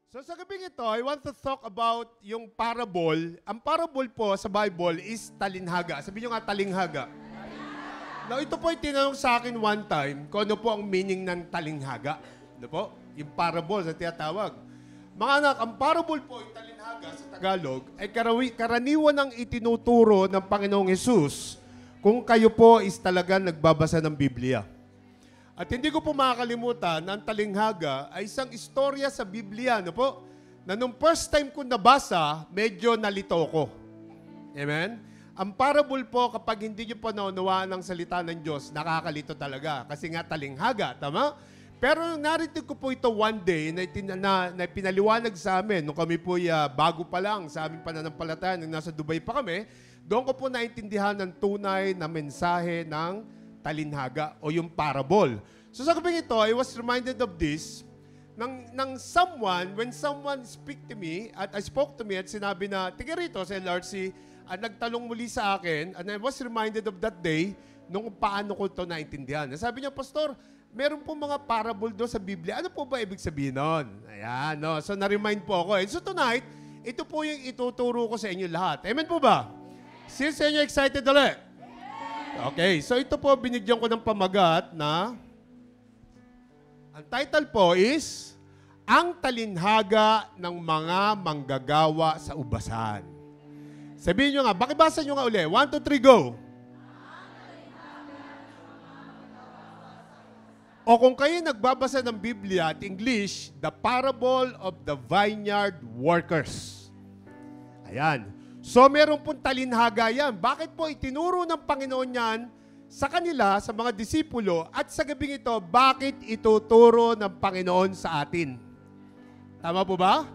So sa gabing ito, I want to talk about yung parable. Ang parable po sa Bible is talinhaga. Sabi nyo nga, talinghaga. Now, ito po ay tinanong sa akin one time kung ano po ang meaning ng talinghaga. Ano po? Yung parable sa tiyatawag. Mga anak, ang parable po, yung talinhaga sa Tagalog, ay karaniwan ng itinuturo ng Panginoong Hesus kung kayo po is talaga nagbabasa ng Biblia. At hindi ko po makakalimutan na ang talinghaga ay isang istorya sa Biblia, no po? Na nung first time ko nabasa, medyo nalito ko. Amen? Ang parable po, kapag hindi nyo pa naunawaan ng salita ng Diyos, nakakalito talaga. Kasi nga talinghaga, tama? Pero narinig ko po ito one day na pinaliwanag sa amin, nung kami po bago pa lang sa aming pananampalataya, nung nasa Dubai pa kami, doon ko po naintindihan ng tunay na mensahe ng talinhaga o yung parable. So sa gabing ito, I was reminded of this when someone spoke to me at sinabi na, tiga rito sa LRC, at nagtanong muli sa akin, and I was reminded of that day nung paano ko ito naintindihan. Sabi niya, Pastor, meron po mga parable doon sa Biblia. Ano po ba ibig sabihin nun? Ayan, no? So na-remind po ako. And so tonight, ito po yung ituturo ko sa inyo lahat. Amen po ba? Sino sa inyo excited ulit? Okay, so ito po binigyan ko ng pamagat na ang title po is Ang Talinhaga ng Mga Manggagawa sa Ubasan. Sabihin nyo nga, bakibasa nyo nga uli. 1, 2, 3, go! O kung kayo nagbabasa ng Biblia at English, The Parable of the Vineyard Workers. Ayan. So, meron pong talinhaga yan. Bakit po itinuro ng Panginoon yan sa kanila, sa mga disipulo, at sa gabing ito, bakit ituturo ng Panginoon sa atin? Tama po ba?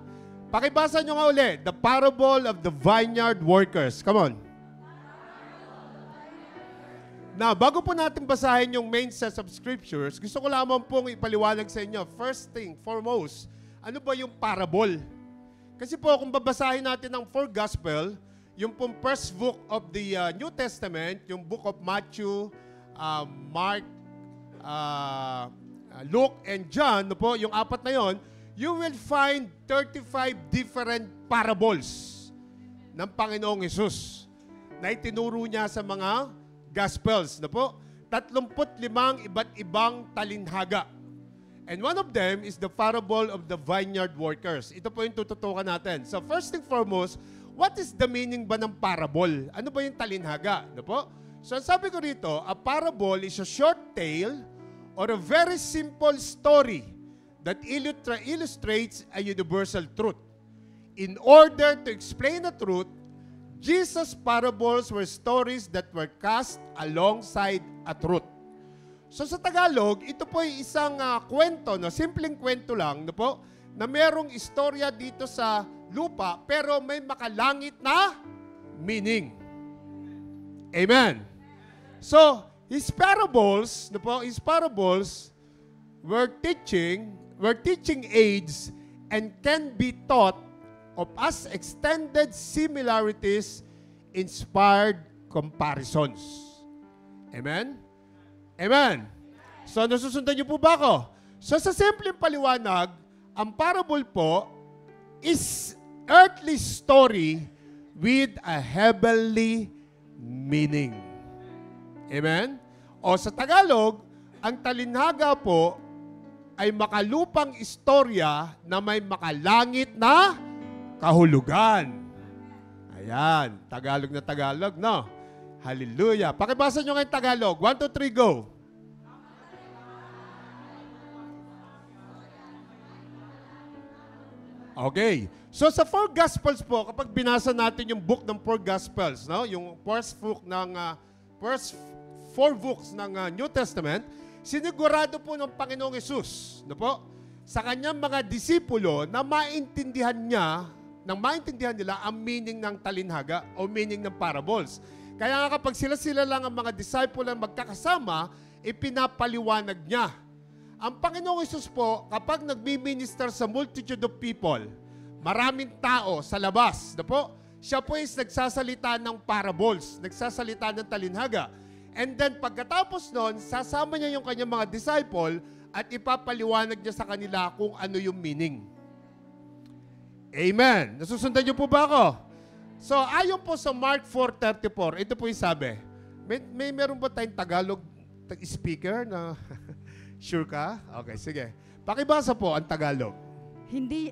Pakibasa nyo nga uli, The Parable of the Vineyard Workers. Come on. Now, bago po natin basahin yung main set of scriptures, gusto ko lamang pong ipaliwanag sa inyo, first thing, foremost, ano ba yung parable? Kasi po, kung babasahin natin ang four gospel, yung pong first book of the New Testament, yung book of Matthew, Mark, Luke, and John, no po, yung apat na yon, you will find 35 different parables ng Panginoong Hesus na itinuro niya sa mga gospels, no po? 35 iba't ibang talinhaga. And one of them is the parable of the vineyard workers. Ito po yung tututukan natin. So first thing foremost, what is the meaning ba ng parable? Ano ba yung talinhaga? Ano po? So sabi ko rito, a parable is a short tale or a very simple story that illustrates a universal truth. In order to explain the truth, Jesus' parables were stories that were cast alongside a truth. So sa Tagalog, ito po ay isang kwento, no? Simpleng kwento lang, no po, na merong istorya dito sa lupa, pero may makalangit na meaning. Amen. So, his parables, no po, his parables were teaching aids and can be taught of as extended similarities, inspired comparisons. Amen? Amen. So, nasusundan niyo po ba ako? So, sa simpleng paliwanag, ang parable po is earthly story with a heavenly meaning. Amen? O sa Tagalog, ang talinhaga po ay makalupang istorya na may makalangit na kahulugan. Ayan, Tagalog na Tagalog, no? Hallelujah. Pakibasa nyo ngayon Tagalog. 1, 2, 3, go. Okay. So sa four gospels po, kapag binasa natin yung book ng four gospels, no? Yung first four books ng New Testament, sinigurado po ng Panginoong Hesus, no po? Sa kanyang mga disipulo na maintindihan nila ang meaning ng talinhaga o meaning ng parables. Kaya nga kapag sila lang ang mga disciple ang magkakasama, ipinapaliwanag niya. Ang Panginoong Hesus po, kapag nagmi-minister sa multitude of people, maraming tao sa labas, na po, siya po is nagsasalita ng parables, nagsasalita ng talinhaga. And then pagkatapos nun, sasama niya yung kanyang mga disciple at ipapaliwanag niya sa kanila kung ano yung meaning. Amen. Nasusundan niyo po ba ako? So, ayon po sa Mark 4:34, ito po yung sabi. Meron ba tayong Tagalog speaker na sure ka? Okay, sige. Pakibasa po ang Tagalog. Hindi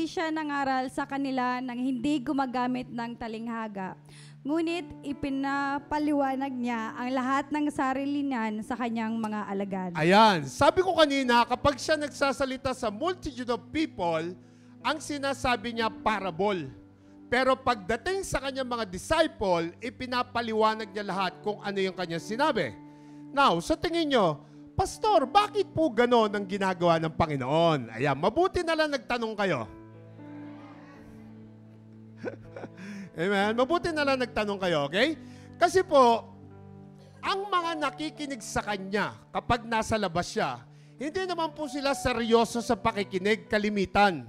siya nangaral sa kanila nang hindi gumagamit ng talinghaga. Ngunit ipinapaliwanag niya ang lahat ng sarili niyan sa kanyang mga alagad. Ayan. Sabi ko kanina, kapag siya nagsasalita sa multitude of people, ang sinasabi niya parable. Pero pagdating sa kanyang mga disciple, ipinapaliwanag niya lahat kung ano yung kanyang sinabi. Now, sa tingin nyo, Pastor, bakit po gano'n ang ginagawa ng Panginoon? Ayan, mabuti na lang nagtanong kayo. Amen? Mabuti na lang nagtanong kayo, okay? Kasi po, ang mga nakikinig sa Kanya kapag nasa labas siya, hindi naman po sila seryoso sa pakikinig, kalimitan.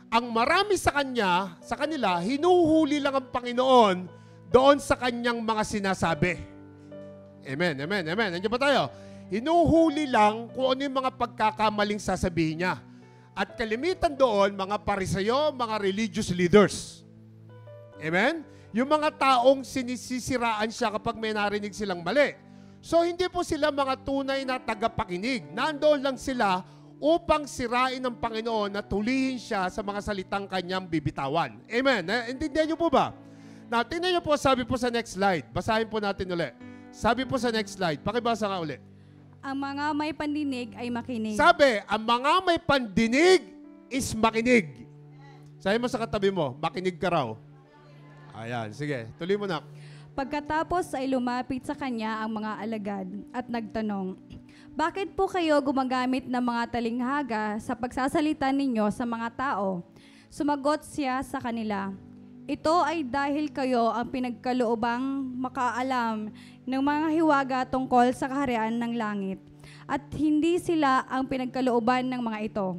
Ang marami sa Kanya, sa kanila, hinuhuli lang ang Panginoon doon sa Kanyang mga sinasabi. Amen, amen, amen. Nandiyan ba tayo? Hinuhuli lang kung ano yung mga pagkakamaling sasabihin niya. At kalimitan doon, mga pariseyo, mga religious leaders. Amen? Yung mga taong sinisiraan siya kapag may narinig silang mali. So, hindi po sila mga tunay na tagapakinig. Nandoon lang sila upang sirain ng Panginoon na tulihin siya sa mga salitang kanyang bibitawan. Amen? Intindihan niyo po ba? Now, tingnan niyo po, sabi po sa next slide. Basahin po natin ulit. Sabi po sa next slide. Pakibasa nga ulit. Ang mga may pandinig ay makinig. Sabi, ang mga may pandinig is makinig. Sabi mo sa katabi mo, makinig ka raw. Ayan, sige. Tuloy mo na. Pagkatapos ay lumapit sa kanya ang mga alagad at nagtanong, bakit po kayo gumagamit ng mga talinghaga sa pagsasalita ninyo sa mga tao? Sumagot siya sa kanila, ito ay dahil kayo ang pinagkaloobang makaalam ng mga hiwaga tungkol sa kaharian ng langit, at hindi sila ang pinagkalooban ng mga ito.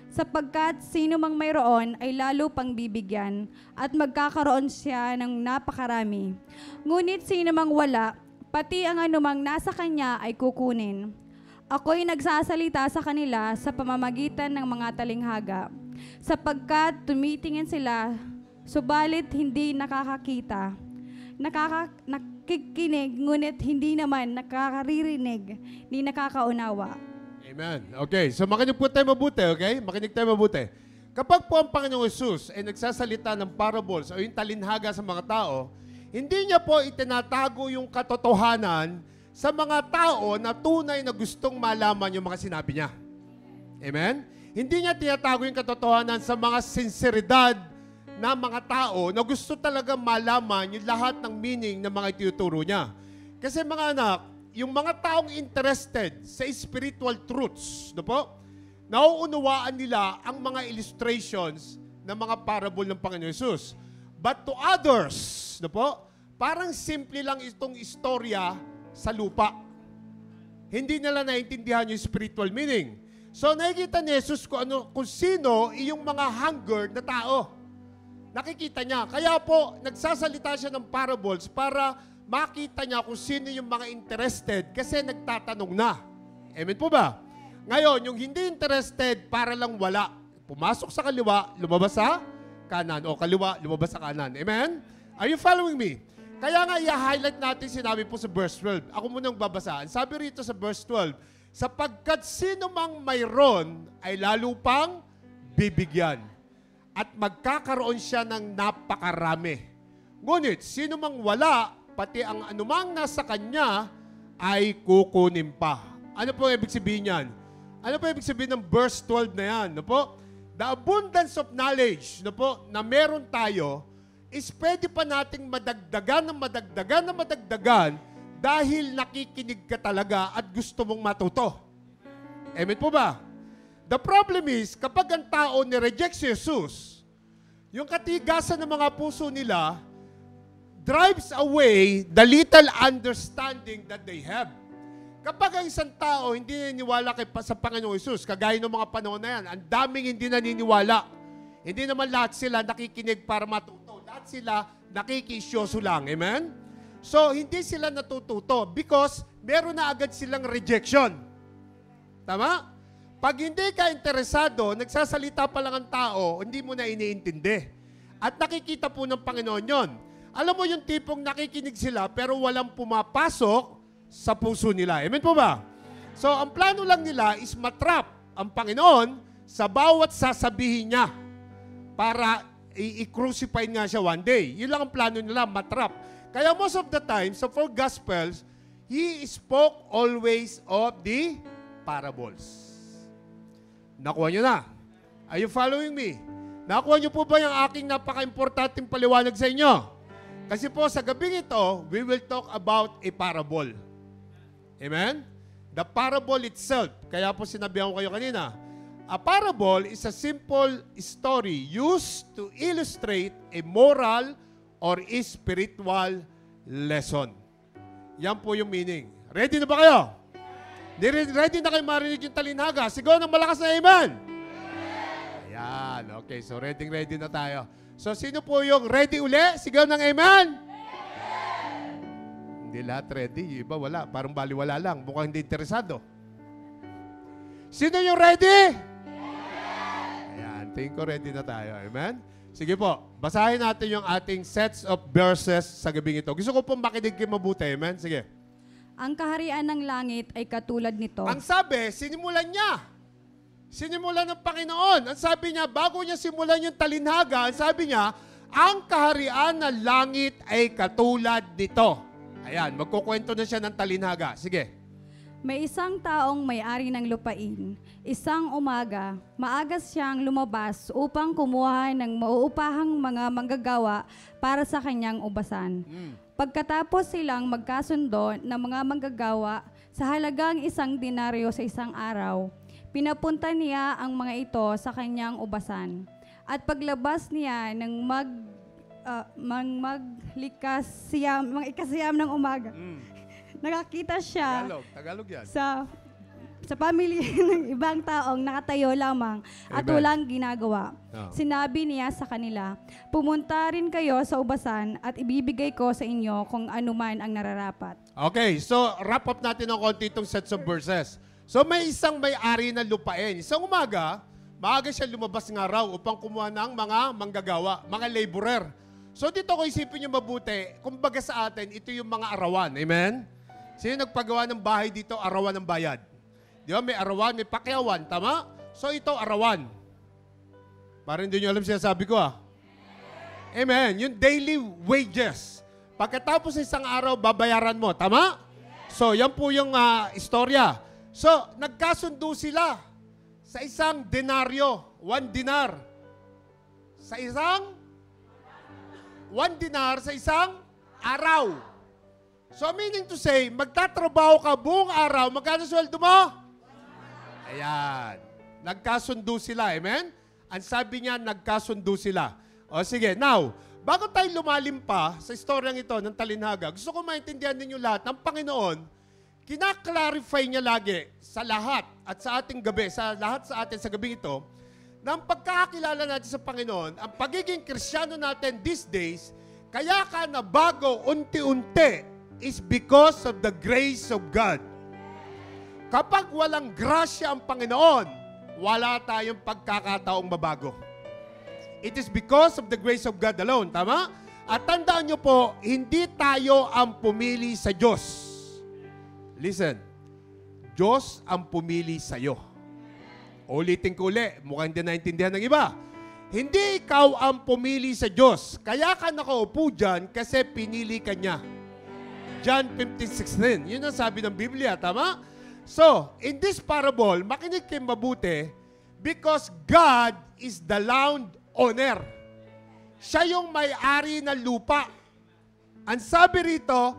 Sapagkat sino mang mayroon ay lalo pang bibigyan at magkakaroon siya ng napakarami. Ngunit sino mang wala, pati ang anumang nasa kanya ay kukunin. Ako'y nagsasalita sa kanila sa pamamagitan ng mga talinghaga, sapagkat tumitingin sila, subalit hindi nakakakita. Nakikinig, ngunit hindi naman nakakaririnig, ni nakakaunawa. Amen. Okay, so makinig po tayo mabuti, okay? Makinig tayo mabuti. Kapag po ang Panginoong Hesus ay nagsasalita ng parables o yung talinhaga sa mga tao, hindi niya po itinatago yung katotohanan sa mga tao na tunay na gustong malaman yung mga sinabi niya. Amen? Hindi niya tinatago yung katotohanan sa mga sinseridad na mga tao na gusto talaga malaman yung lahat ng meaning ng mga ituturo niya. Kasi mga anak, yung mga taong interested sa spiritual truths, no po, nauunawaan nila ang mga illustrations ng mga parable ng Panginoon Hesus. But to others, no po, parang simple lang itong istorya sa lupa. Hindi nila naintindihan yung spiritual meaning. So nakikita ni Jesus kung sino yung mga hunger na tao. Nakikita niya. Kaya po, nagsasalita siya ng parables para makita niya kung sino yung mga interested kasi nagtatanong na. Amen po ba? Ngayon, yung hindi interested, para lang wala. Pumasok sa kaliwa, lumabas sa kanan. O kaliwa, lumabas sa kanan. Amen? Are you following me? Kaya nga, i-highlight natin sinabi po sa verse 12. Ako munang babasaan. Sabi rito sa verse 12, sapagkat sino mang mayroon ay lalo pang bibigyan. At magkakaroon siya ng napakarami. Ngunit, sino mang wala, pati ang anumang nasa kanya ay kukunin pa. Ano po ibig sabihin yan? Ano po ibig sabihin ng verse 12 na yan? No po? The abundance of knowledge no po, na meron tayo is pwede pa nating madagdagan dahil nakikinig ka talaga at gusto mong matuto. Amen po ba? The problem is, kapag ang tao ni-reject si Jesus, yung katigasan ng mga puso nila drives away the little understanding that they have. Kapag ang isang tao hindi naniniwala sa Panginoong Hesus, kagaya ng mga panahon na yan, ang daming hindi naniniwala. Hindi naman lahat sila nakikinig para matuto. Lahat sila nakikisyoso lang. Amen? So, hindi sila natututo because meron na agad silang rejection. Tama? Pag hindi ka interesado, nagsasalita pa lang ang tao, hindi mo na iniintindi. At nakikita po ng Panginoon yon. Alam mo yung tipong nakikinig sila pero walang pumapasok sa puso nila. Amen po ba? So, ang plano lang nila is matrap ang Panginoon sa bawat sasabihin niya para i-crucify nga siya one day. Yun lang ang plano nila, matrap. Kaya most of the time, sa four Gospels, He spoke always of the parables. Nakuha nyo na? Are you following me? Nakuha nyo po ba yung aking napaka-importanting paliwanag sa inyo? Kasi po sa gabing ito, we will talk about a parable. Amen? The parable itself. Kaya po sinabihan ko kayo kanina, a parable is a simple story used to illustrate a moral or a spiritual lesson. Yan po yung meaning. Ready na ba kayo? Ready na kayo marinig yung talinhaga? Sigaw ng malakas na amen! Ayan. Okay, so ready na tayo. So, sino po yung ready uli? Sigaw ng amen! Hindi lahat ready. Yung iba wala. Parang baliwala lang. Mukhang hindi interesado. Sino yung ready? Ayan. Tingin ko ready na tayo. Amen? Sige po. Basahin natin yung ating sets of verses sa gabing ito. Gusto ko pong makinig kayo mabuti. Amen? Sige. Ang kaharian ng langit ay katulad nito. Ang sabi, sinimulan niya. Sinimulan ng Panginoon. Ang sabi niya, bago niya simulan yung talinhaga, ang sabi niya, ang kaharian ng langit ay katulad nito. Ayan, magkukwento na siya ng talinhaga. Sige. May isang taong may-ari ng lupain. Isang umaga, maaga siyang lumabas upang kumuha ng mauupahang mga manggagawa para sa kanyang ubasan. Pagkatapos silang magkasundo ng mga manggagawa sa halagang 1 denaryo sa isang araw, pinapunta niya ang mga ito sa kanyang ubasan. At paglabas niya ng ikasiyam ng umaga, nakakita siya Tagalog yan. sa pamilya ng ibang taong nakatayo lamang at Amen. walang ginagawa. Oh. Sinabi niya sa kanila, pumunta rin kayo sa ubasan at ibibigay ko sa inyo kung anuman ang nararapat. Okay, so wrap up natin ng konti itong sets of verses. So may isang may-ari na lupain. Isang umaga, maaga siya lumabas nga raw upang kumuha ng mga manggagawa, mga laborer. So dito ko isipin nyo mabuti, kumbaga sa atin, ito yung mga arawan. Amen? Sino nagpagawa ng bahay dito, arawan ng bayad? Di ba? May arawan, may pakyawan. Tama? So ito, arawan. Parang hindi nyo alam sinasabi ko Amen. Yung daily wages. Pagkatapos ng isang araw, babayaran mo. Tama? So yan po yung istorya. So, nagkasundo sila sa isang denaryo, 1 dinar. Sa isang 1 dinar sa isang araw. So, meaning to say, magtatrabaho ka buong araw, magkano sweldo mo? Ayan. Nagkasundo sila, amen? Ang sabi niya, nagkasundo sila. O sige, now, bago tayo lumalim pa sa istoryang ito ng talinhaga, gusto ko maintindihan ninyo lahat ng Panginoon, kinaklarify niya lagi sa lahat at sa ating gabi, sa lahat sa atin sa gabi ito, na ang pagkakakilala natin sa Panginoon, ang pagiging Kristiyano natin these days, kaya ka na bago unti-unti is because of the grace of God. Kapag walang grasya ang Panginoon, wala tayong pagkakataong mabago. It is because of the grace of God alone. Tama? At tandaan nyo po, hindi tayo ang pumili sa Diyos. Listen, Diyos ang pumili sa'yo. Ulitin ko uli, mukhang hindi naintindihan ng iba. Hindi ikaw ang pumili sa Diyos. Kaya ka nakaupo dyan kasi pinili ka niya. John 15:16. Yun ang sabi ng Biblia, tama? So, in this parable, makinig kayo mabuti because God is the land owner. Siya yung may-ari ng lupa. Ang sabi rito,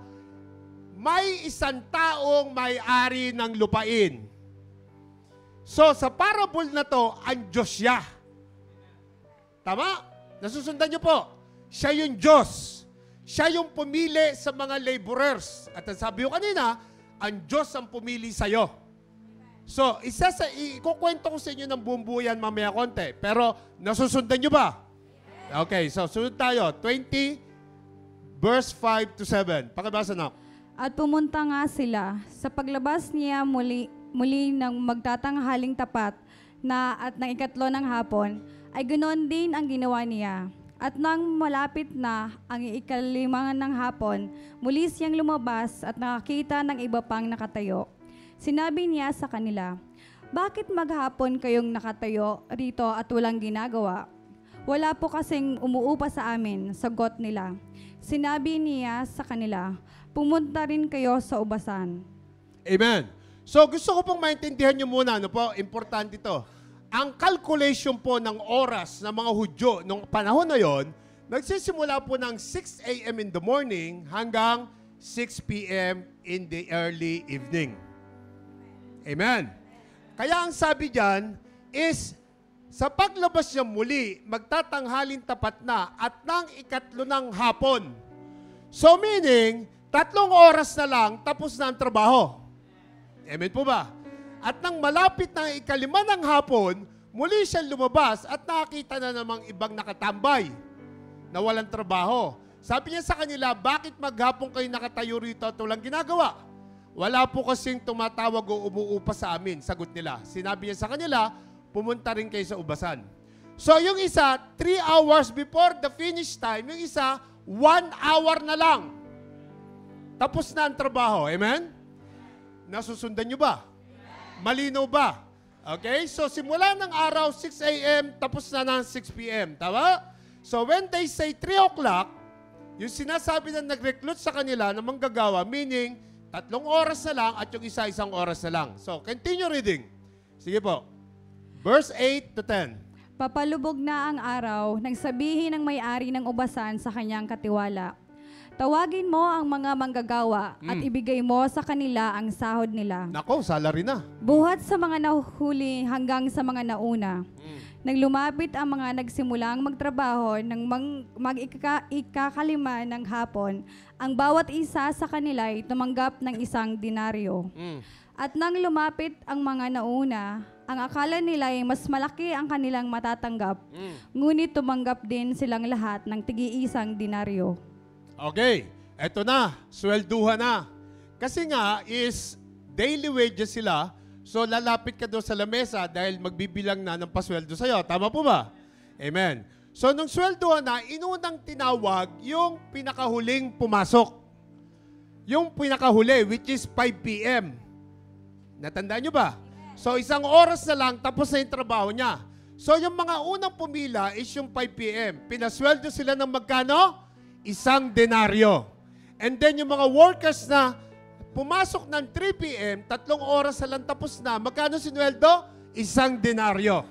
may isang taong may-ari ng lupain. So, sa parable na to, ang Diyos siya. Tama? Nasusundan niyo po. Siya yung Diyos. Siya yung pumili sa mga laborers. At ang sabi ko kanina, ang Diyos ang pumili sa'yo. So, ikukwento ko sa inyo ng buong buyan mamaya konti. Pero, nasusundan niyo ba? Okay, so sunod tayo. 20, verse 5 to 7. Pakibasa na. At pumunta nga sila. Sa paglabas niya muli, muli ng magtatanghaling tapat na at ng ikatlo ng hapon, ay ganoon din ang ginawa niya. At nang malapit na ang ikalimangan ng hapon, muli siyang lumabas at nakakita ng iba pang nakatayo. Sinabi niya sa kanila, "Bakit maghapon kayong nakatayo rito at walang ginagawa?" "Wala po kasing umuupa sa amin," sagot nila. Sinabi niya sa kanila, "Pumunta rin kayo sa ubasan." Amen. So gusto ko pong maintindihan nyo muna, ano po, importante ito. Ang calculation po ng oras ng mga Hudyo nung panahon na yon, nagsisimula po ng 6 a.m. in the morning hanggang 6 p.m. in the early evening. Amen. Kaya ang sabi diyan is, sa paglabas niya muli, magtatanghalin tapat na at ng ikatlo ng hapon. So meaning, 3 oras na lang, tapos na ang trabaho. Amen po ba? At nang malapit na ikalima ng hapon, muli siya lumabas at nakita na namang ibang nakatambay na walang trabaho. Sabi niya sa kanila, "Bakit maghapon kayo nakatayo rito at walang ginagawa?" "Wala po kasing tumatawag o umuupa sa amin," sagot nila. Sinabi niya sa kanila, "Pumunta rin kayo sa ubasan." So yung isa, 3 hours before the finish time. Yung isa, 1 hour na lang. Tapos na ang trabaho. Amen? Nasusundan nyo ba? Malinaw ba? Okay? So, simula ng araw, 6 a.m., tapos na ng 6 p.m. Tama? So, when they say 3 o'clock, yung sinasabi na nag-recruit sa kanila na manggagawa, meaning, 3 oras na lang at yung isa, 1 oras na lang. So, continue reading. Sige po. Verse 8 to 10. Papalubog na ang araw, nagsabihin ng may-ari ng ubasan sa kanyang katiwala, "Tawagin mo ang mga manggagawa at ibigay mo sa kanila ang sahod nila." Nako, salary na. Buhat sa mga nahuli hanggang sa mga nauna. Nang lumapit ang mga nagsimulang magtrabaho ng ikakalima ng hapon, ang bawat isa sa kanila ay tumanggap ng 1 denaryo. At nang lumapit ang mga nauna, ang akala nila ay mas malaki ang kanilang matatanggap, ngunit tumanggap din silang lahat ng tig-1 denaryo. Okay, eto na, swelduhan na. Kasi nga is daily wages sila, so lalapit ka doon sa lamesa dahil magbibilang na ng pasweldo sa'yo. Tama po ba? Amen. So nung swelduhan na, inunang tinawag yung pinakahuling pumasok. Yung pinakahuli, which is 5 p.m. Natandaan nyo ba? So 1 oras na lang, tapos na yung trabaho niya. So yung mga unang pumila is yung 5 p.m. Pinasweldo sila ng magkano? 1 denaryo. And then yung mga workers na pumasok ng 3 p.m., 3 oras na lang tapos na, magkano sinweldo? 1 denaryo.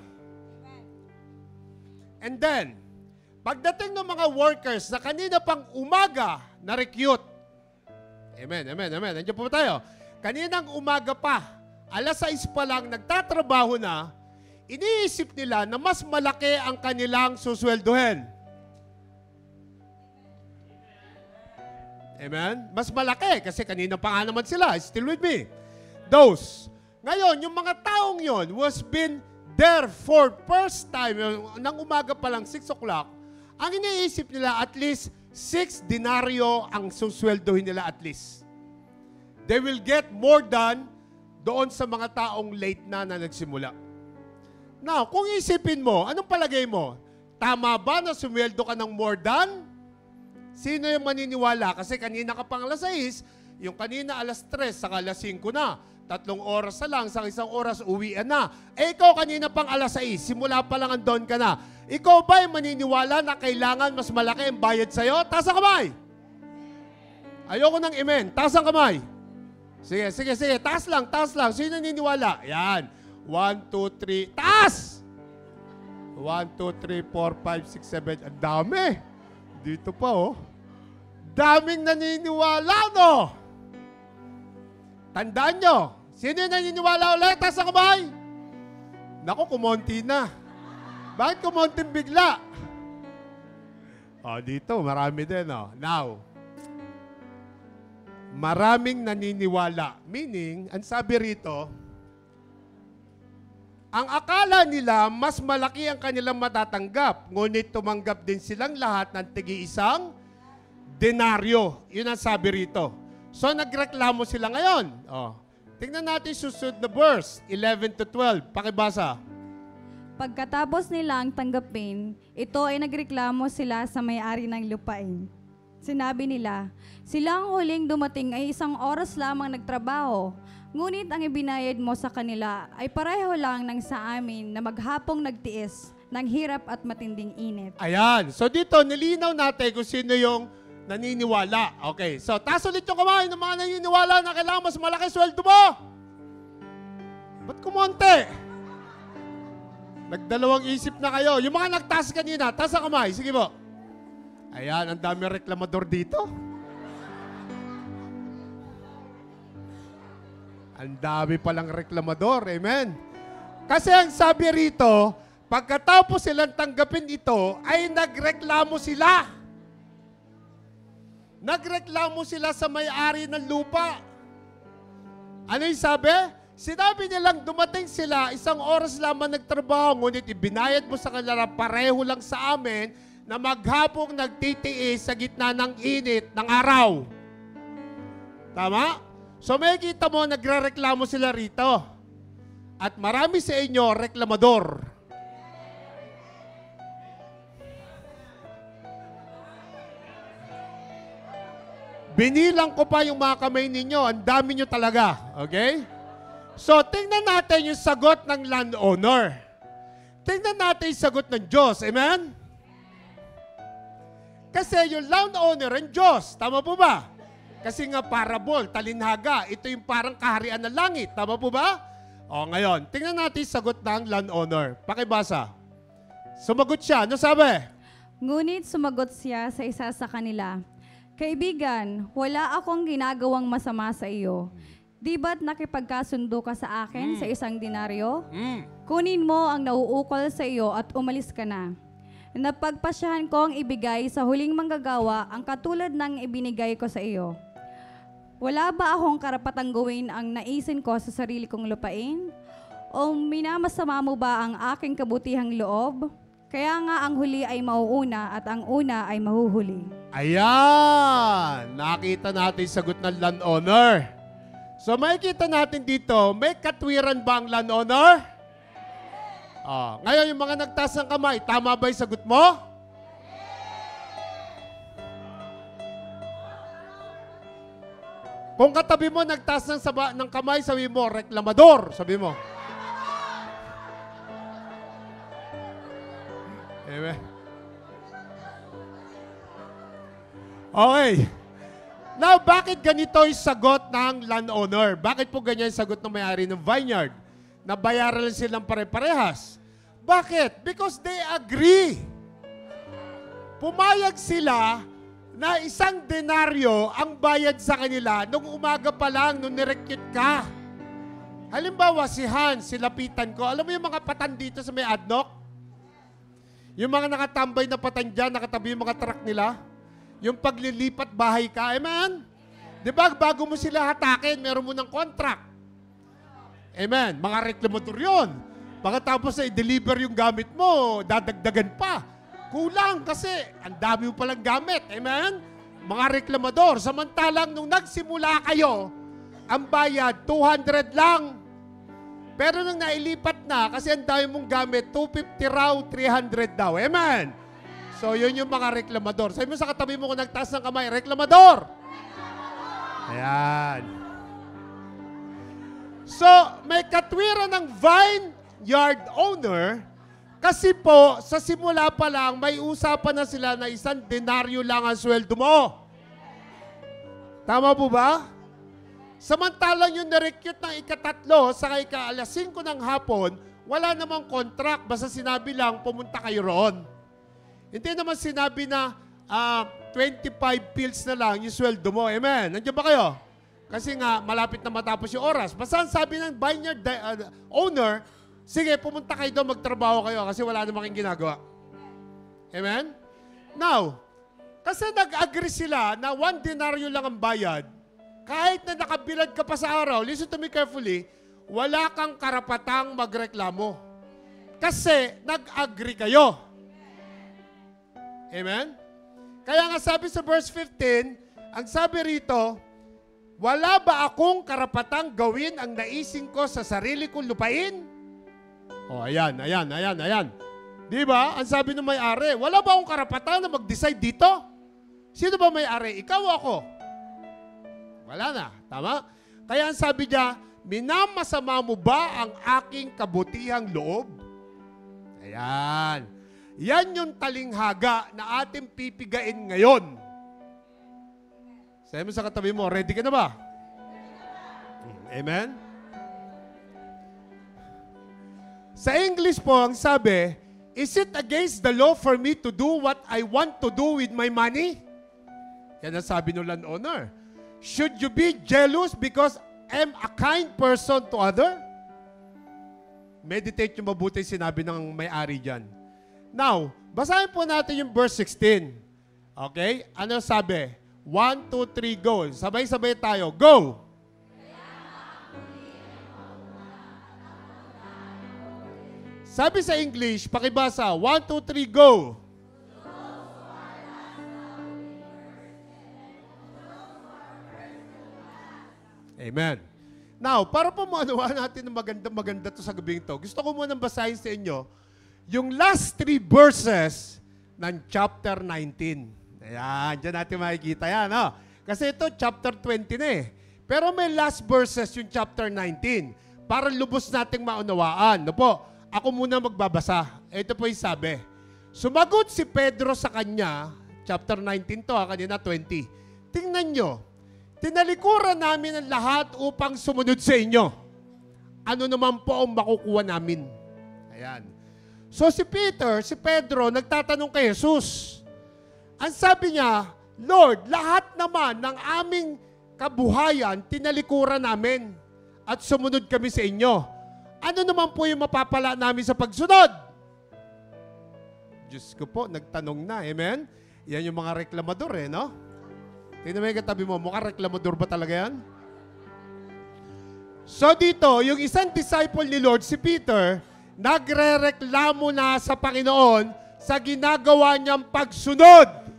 And then, pagdating ng mga workers na kanina pang umaga na recruit, amen, amen, amen. Nandiyan po tayo. Kaninang umaga pa, 6:00 pa lang nagtatrabaho na, iniisip nila na mas malaki ang kanilang susweldohin. Amen? Mas malaki kasi kanina pa nga naman sila. Still with me. Those. Ngayon, yung mga taong yon was been there for first time, nang umaga pa lang, 6 o'clock, ang iniisip nila at least 6 denaryo ang susweldohin nila at least. They will get more than doon sa mga taong late na nagsimula. Now, kung isipin mo, anong palagay mo? Tama ba na sumweldo ka ng more than? Sino yung maniniwala? Kasi kanina ka pang 6:00, yung kanina 3:00, saka 5:00 na. 3 oras na lang, sa 1 oras uwian na. Eh ikaw kanina pang 6:00, simula pa lang andon ka na. Ikaw ba yung maniniwala na kailangan mas malaki ang bayad sa'yo? Taas ang kamay! Ayoko ng amen. Taas ang kamay. Sige, sige, sige. Taas lang, taas lang. Sino naniniwala? Yan. 1, 2, 3. Taas! 1, 2, 3, 4, 5, 6, 7. Ang dami. Dito pa, oh. Daming naniniwala, no? Tandaan nyo. Sino yung naniniwala ulit? Taas ang kamay. Naku, kumonti na. Bakit kumonting bigla? Dito, marami din, oh. Now, maraming naniniwala. Meaning, ang sabi rito, ang akala nila, mas malaki ang kanilang matatanggap. Ngunit tumanggap din silang lahat ng tig-1 denaryo. Yun ang sabi rito. So, nagreklamo sila ngayon. Tingnan natin susunod na verse, 11 to 12. Pakibasa. Pagkatapos nilang tanggapin, ito ay nagreklamo sila sa may-ari ng lupain. Sinabi nila, sila ang huling dumating ay 1 oras lamang nagtrabaho, ngunit ang ibinayad mo sa kanila ay pareho lang ng sa amin na maghapong nagtiis ng hirap at matinding init. Ayan. So dito, nilinaw natin kung sino yung naniniwala. Okay. So, taas ulit yung kamay ng mga naniniwala na kailangan mas malaki sweldo mo. Ba't kumonte? Nagdalawang isip na kayo. Yung mga nagtaas kanina, taas ang kamay. Sige po. Ayan, ang dami reklamador dito. Ang dami palang reklamador. Amen. Kasi ang sabi rito, pagkatapos silang tanggapin ito, ay nagreklamo sila. Nagreklamo sila sa may-ari ng lupa. Ano yung sabi? Sinabi nilang dumating sila, 1 oras lamang nagtrabaho, ngunit ibinayad mo sa kanila pareho lang sa amin na maghapong nagtitiis sa gitna ng init ng araw. Tama? So may kita mo, nagrereklamo sila rito. At marami sa inyo, reklamador. Binilang ko pa yung mga kamay ninyo. Ang dami nyo talaga. Okay? So, tingnan natin yung sagot ng landowner. Tingnan natin yung sagot ng Diyos. Amen? Kasi yung landowner ang Diyos. Tama po ba? Kasi nga parable, talinhaga. Ito yung parang kaharian ng langit. Tama po ba? O, ngayon, tingnan natin yung sagot ng landowner. Pakibasa. Sumagot siya. Ano sabi? Ngunit sumagot siya sa isa sa kanila, Kaibigan, wala akong ginagawang masama sa iyo. Di ba't nakipagkasundo ka sa akin sa 1 denaryo? Kunin mo ang nauukol sa iyo at umalis ka na. Napagpasyahan ko ang ibigay sa huling manggagawa ang katulad ng ibinigay ko sa iyo. Wala ba akong karapatang gawin ang naisin ko sa sarili kong lupain? O minamasama mo ba ang aking kabutihang loob? Kaya nga ang huli ay mauuna at ang una ay mahuhuli. Ayan! Nakita natin yung sagot ng landowner. So makikita natin dito, may katwiran ba ang landowner? Ngayon yung mga nagtaas ng kamay, tama ba yung sagot mo? Kung katabi mo, nagtaas ng kamay, sabi mo, reklamador, sabi mo. Amen. Okay. Now, bakit ganito yung sagot ng landowner? Bakit po ganyan yung sagot ng may-ari ng vineyard? Nabayaran lang silang pare-parehas. Bakit? Because they agree. Pumayag sila na 1 denaryo ang bayad sa kanila nung umaga pa lang, nung nirecute ka. Halimbawa, si Hans, silapitan ko. Alam mo yung mga patan dito sa may adnok? Yung mga nakatambay na patan dyan, nakatabi yung mga truck nila. Yung paglilipat bahay ka, amen? Di ba, bago mo sila hatakin, meron mo ng contract. Amen? Mga reklamador yun. Pagkatapos na i-deliver yung gamit mo, dadagdagan pa. Kulang kasi ang dami mo palang gamit. Amen? Mga reklamador. Samantalang nung nagsimula kayo, ang bayad, 200 lang. Pero nung nailipat na, kasi ang dami mong gamit, 250 raw, 300 daw. Amen? So, yun yung mga reklamador. Sabi mo sa katabi mo kung nagtaas ng kamay, reklamador! Ayan. So, may katwiran ng vineyard owner kasi po, sa simula pa lang, may usapan na sila na 1 denaryo lang ang sweldo mo. Tama po ba? Samantalang yung na-recute ng ika-3 sa ika-alas 5 ng hapon, wala namang contract. Basta sinabi lang, pumunta kayo roon. Hindi naman sinabi na 25 pills na lang yung sweldo mo. Amen? Nandiyan ba kayo? Kasi nga, malapit na matapos yung oras. Basta sabi ng vineyard owner, sige, pumunta kayo doon, magtrabaho kayo kasi wala namang ginagawa. Amen? Now, kasi nag-agree sila na 1 denaryo lang ang bayad, kahit na nakabilad ka pa sa araw, listen to me carefully, wala kang karapatang magreklamo. Kasi nag-agree kayo. Amen? Kaya nga sabi sa verse 15, ang sabi rito, Wala ba akong karapatang gawin ang naisin ko sa sarili kong lupain? O, ayan. Di ba? Ang sabi ng may-ari, wala ba akong karapatan na mag-decide dito? Sino ba may-ari? Ikaw o ako? Wala na. Tama? Kaya ang sabi niya, minamasama mo ba ang aking kabutihang loob? Ayan. Yan yung talinghaga na ating pipigain ngayon. Sabi mo sa katabi mo, ready ka na ba? Amen? Sa English po, ang sabi, is it against the law for me to do what I want to do with my money? Yan ang sabi ng landowner. Should you be jealous because I'm a kind person to other? Meditate yung mabuti sinabi ng may-ari dyan. Now, basahin po natin yung verse 16. Okay? Ano sabi? 1, 2, 3, go. Sabay-sabay tayo. Go! Sabi sa English, pakibasa, 1, 2, 3, go! Amen. Now, para po maunawaan natin ng maganda to sa gabing to, gusto ko munang basahin sa inyo yung last 3 verses ng chapter 19. Ayan, dyan natin makikita yan. Oh. Kasi ito, chapter 20 na eh. Pero may last verses yung chapter 19 para lubos nating maunawaan. No po, ako muna magbabasa. Ito po yung sabi. Sumagot si Pedro sa kanya, chapter 19 to, kanina 20. Tingnan nyo, tinalikuran namin ang lahat upang sumunod sa inyo. Ano naman po ang makukuha namin? Ayan. So si Pedro, nagtatanong kay Jesus. Ang sabi niya, Lord, lahat naman ng aming kabuhayan, tinalikuran namin at sumunod kami sa inyo. Ano naman po yung mapapala namin sa pagsunod? Diyos ko po, nagtanong na. Amen? Yan yung mga reklamador eh, no? Tingnan mo yung katabi mo, mukhang reklamador ba talaga yan? So dito, yung isang disciple ni Lord, si Peter, nagre-reklamo na sa Panginoon sa ginagawa niyang pagsunod.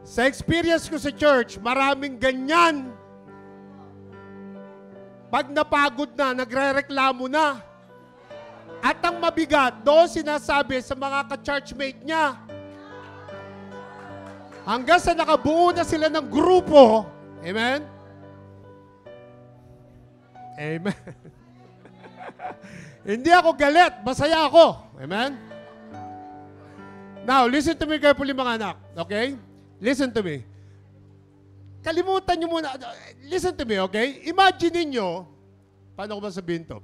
Sa experience ko sa church, maraming ganyan. Pag napagod na, nagre-reklamo na. At ang mabigat, doon sinasabi sa mga ka-churchmate niya, hanggang sa nakabuo na sila ng grupo. Amen? Amen. Hindi ako galit, masaya ako. Amen? Now, listen to me carefully mga anak. Okay? Listen to me. Kalimutan nyo muna. Listen to me, okay? Imagine ninyo, paano ko ba sabihin to?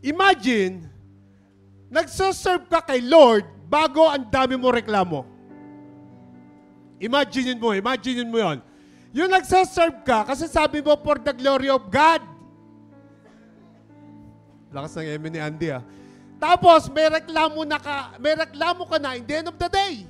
Imagine, nagsaserve ka kay Lord bago ang dami mo reklamo. Imagine mo yon. Yung nagsaserve ka, kasi sabi mo, for the glory of God. Lakas ng eme ni Andy, ah. Tapos, may reklamo ka na in the end of the day.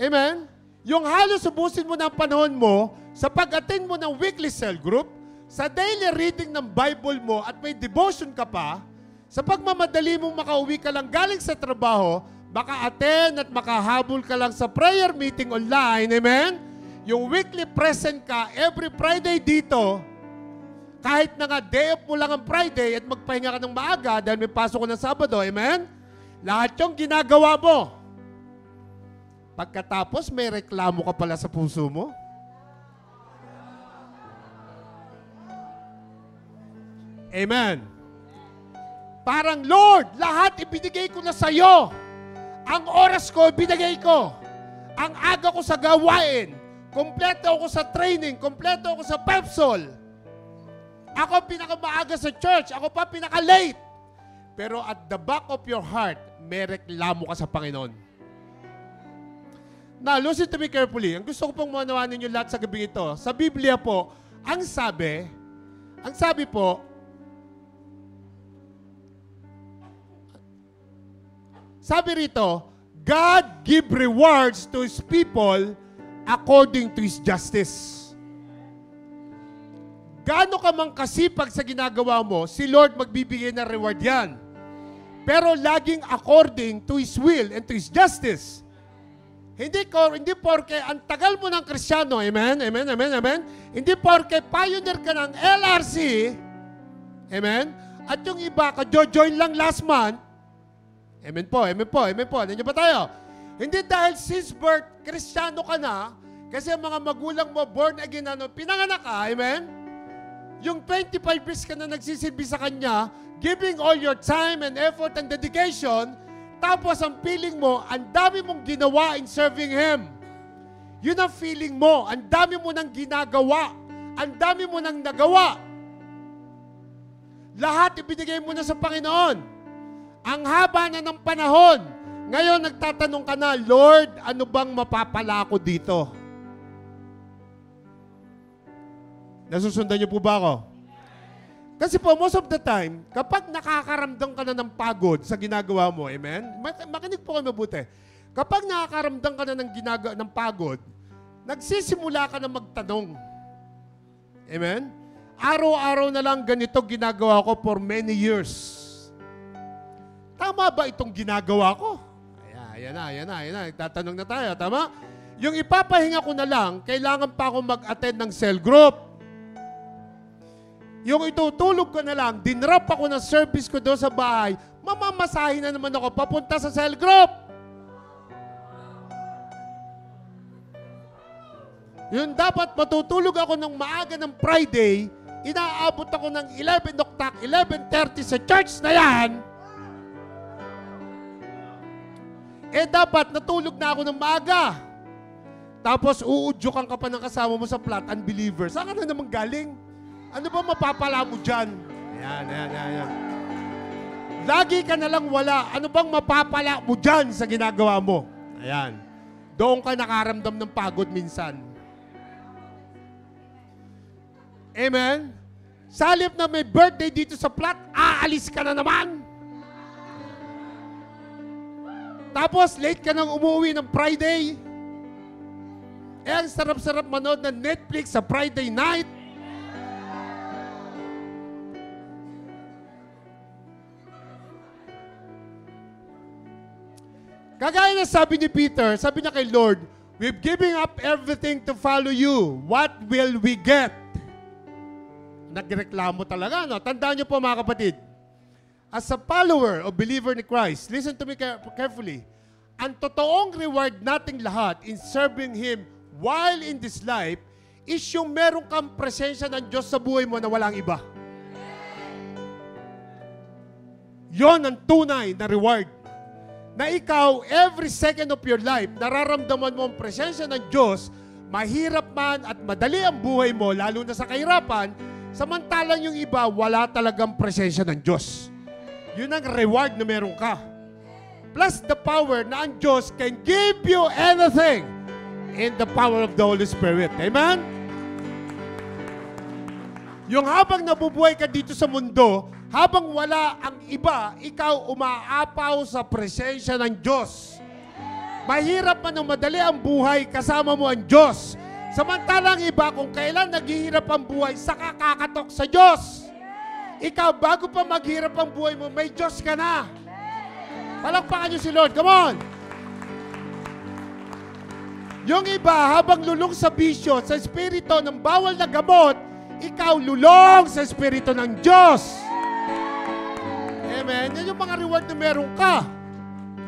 Amen? Yung halos ubusin mo ng panahon mo sa pag-attend mo ng weekly cell group, sa daily reading ng Bible mo at may devotion ka pa, sa pagmamadali mong makauwi ka lang galing sa trabaho, maka-attend at makahabol ka lang sa prayer meeting online, amen? Yung weekly present ka every Friday dito, kahit na nga day off mo lang ang Friday at magpahinga ka ng maaga dahil may pasok ko ng Sabado, amen? Lahat yung ginagawa mo. Pagkatapos, may reklamo ka pala sa puso mo. Amen. Parang, Lord, lahat ibinigay ko na sa'yo. Ang oras ko, ibinigay ko. Ang aga ko sa gawain. Kompleto ako sa training. Kompleto ako sa PEPSOL. Ako pinakamaaga sa church. Ako pa pinaka-late. Pero at the back of your heart, may reklamo ka sa Panginoon. Now, listen to me carefully. Ang gusto ko pong maunawaan ninyo lahat sa gabi ito. Sa Biblia po, ang sabi po, sabi rito, God give rewards to His people according to His justice. Gaano ka mang kasipag sa ginagawa mo, si Lord magbibigay ng reward yan. Pero laging according to His will and to His justice. Hindi porke ang tagal mo ng Kristiyano, amen, amen, amen, amen. Hindi porke pioneer ka ng LRC, amen, at yung iba ka-join lang last month, amen po, amen po, amen po. Nandiyan ba tayo? Hindi dahil since birth, Kristiyano ka na, kasi ang mga magulang mo, born again, pinanganak ka, amen? Yung 25 years ka na nagsisilbi sa Kanya, giving all your time and effort and dedication, tapos ang feeling mo, ang dami mong ginawa in serving Him. Yun ang feeling mo, ang dami mo nang ginagawa, ang dami mo nang nagawa. Lahat ibinigay mo na sa Panginoon. Ang haba na ng panahon. Ngayon nagtatanong ka na, Lord, ano bang mapapala ko dito? Nasusundan niyo po ba ako? Kasi po, most of the time, kapag nakakaramdam ka na ng pagod sa ginagawa mo, amen? Makinig po kayo mabuti. Kapag nakakaramdam ka na ng pagod, nagsisimula ka na magtanong. Amen? Araw-araw na lang ganito ginagawa ko for many years. Tama ba itong ginagawa ko? Ayan na. Tatanong na tayo, tama? Yung ipapahinga ko na lang, kailangan pa ako mag-attend ng cell group. Yung itutulog ko na lang, dinrap ako ng service ko doon sa bahay, mamamasahin na naman ako papunta sa cell group. Yun dapat matutulog ako ng maaga ng Friday, inaabot ako ng 11 o'clock, 11:30 sa church na yan. Dapat natulog na ako ng maaga. Tapos uudyukan ka pa ng kasama mo sa flat, unbeliever. Saan ka na naman galing? Ano ba mapapala mo dyan? Ayan. Lagi ka na lang wala. Ano bang mapapala mo dyan sa ginagawa mo? Ayan. Doon ka nakaramdam ng pagod minsan. Amen? Sa halip na may birthday dito sa flat, aalis ka na naman. Tapos, late ka nang umuwi ng Friday. Ang sarap-sarap manood ng Netflix sa Friday night. Kagaya na sabi ni Peter, sabi niya kay Lord, we've given up everything to follow you. What will we get? Nagreklamo talaga, no? Tandaan niyo po mga kapatid, as a follower or believer ni Christ, listen to me carefully, ang totoong reward nating lahat in serving Him while in this life is yung meron kang presensya ng Diyos sa buhay mo na walang iba. Yon ang tunay na reward. Na ikaw, every second of your life, nararamdaman mo ang presensya ng Diyos, mahirap man at madali ang buhay mo, lalo na sa kahirapan, samantalang yung iba, wala talagang presensya ng Diyos. Yun ang reward na meron ka. Plus the power na ang Diyos can give you anything in the power of the Holy Spirit. Amen? Yung habang nabubuhay ka dito sa mundo, habang wala ang iba, ikaw umaapaw sa presensya ng Diyos. Mahirap man o madali ang buhay, kasama mo ang Diyos. Samantalang iba, kung kailan naghihirap ang buhay, saka kakatok sa Diyos. Ikaw, bago pa maghirap ang buhay mo, may Diyos ka na. Palakpakan niyo si Lord. Come on! Yung iba, habang lulong sa bisyo, sa espiritu ng bawal na gamot, ikaw lulong sa espiritu ng Diyos. Amen. Yan yung mga reward na meron ka.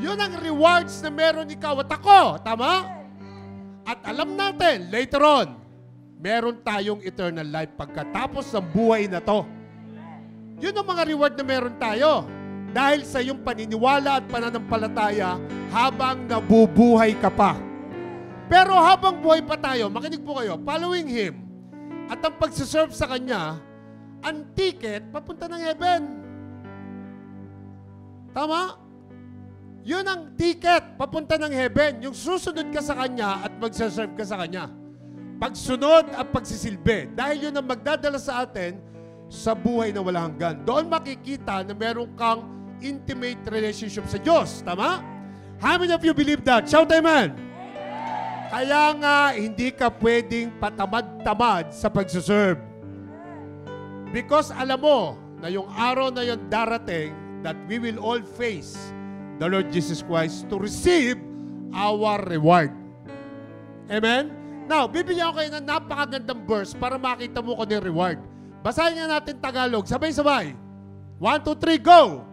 Yun ang rewards na meron ikaw at ako. Tama? At alam natin, later on, meron tayong eternal life pagkatapos ng buhay na to. Yun ang mga reward na meron tayo. Dahil sa iyong paniniwala at pananampalataya habang nabubuhay ka pa. Pero habang buhay pa tayo, makinig po kayo, following Him, at ang pagsiserve sa Kanya, ang ticket, papunta ng heaven. Tama? Yun ang ticket, papunta ng heaven. Yung susunod ka sa Kanya at magsiserve ka sa Kanya. Pagsunod at pagsisilbi. Dahil yun ang magdadala sa atin sa buhay na walang hanggan. Doon makikita na meron kang intimate relationship sa Diyos. Tama? How many of you believe that? Shout amen! Kaya nga, hindi ka pwedeng patamad-tamad sa pagsiserve. Because alam mo na yung araw na yun darating that we will all face the Lord Jesus Christ to receive our reward. Amen? Now, bibigyan ko kayo ng napakagandang verse para makita mo ko yung reward. Basahin nga natin Tagalog. Sabay-sabay. 1, 2, 3, go!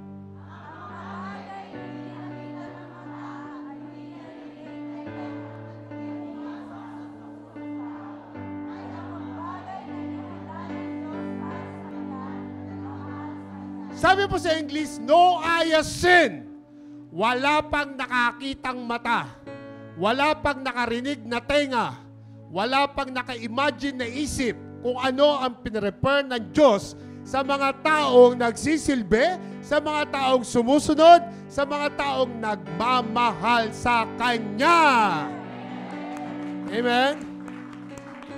Sabi po sa English, no eye has seen. Wala pang nakakitang mata. Wala pang nakarinig na tenga. Wala pang naka-imagine na isip kung ano ang pinrefer ng Diyos sa mga taong nagsisilbi, sa mga taong sumusunod, sa mga taong nagmamahal sa Kanya. Amen?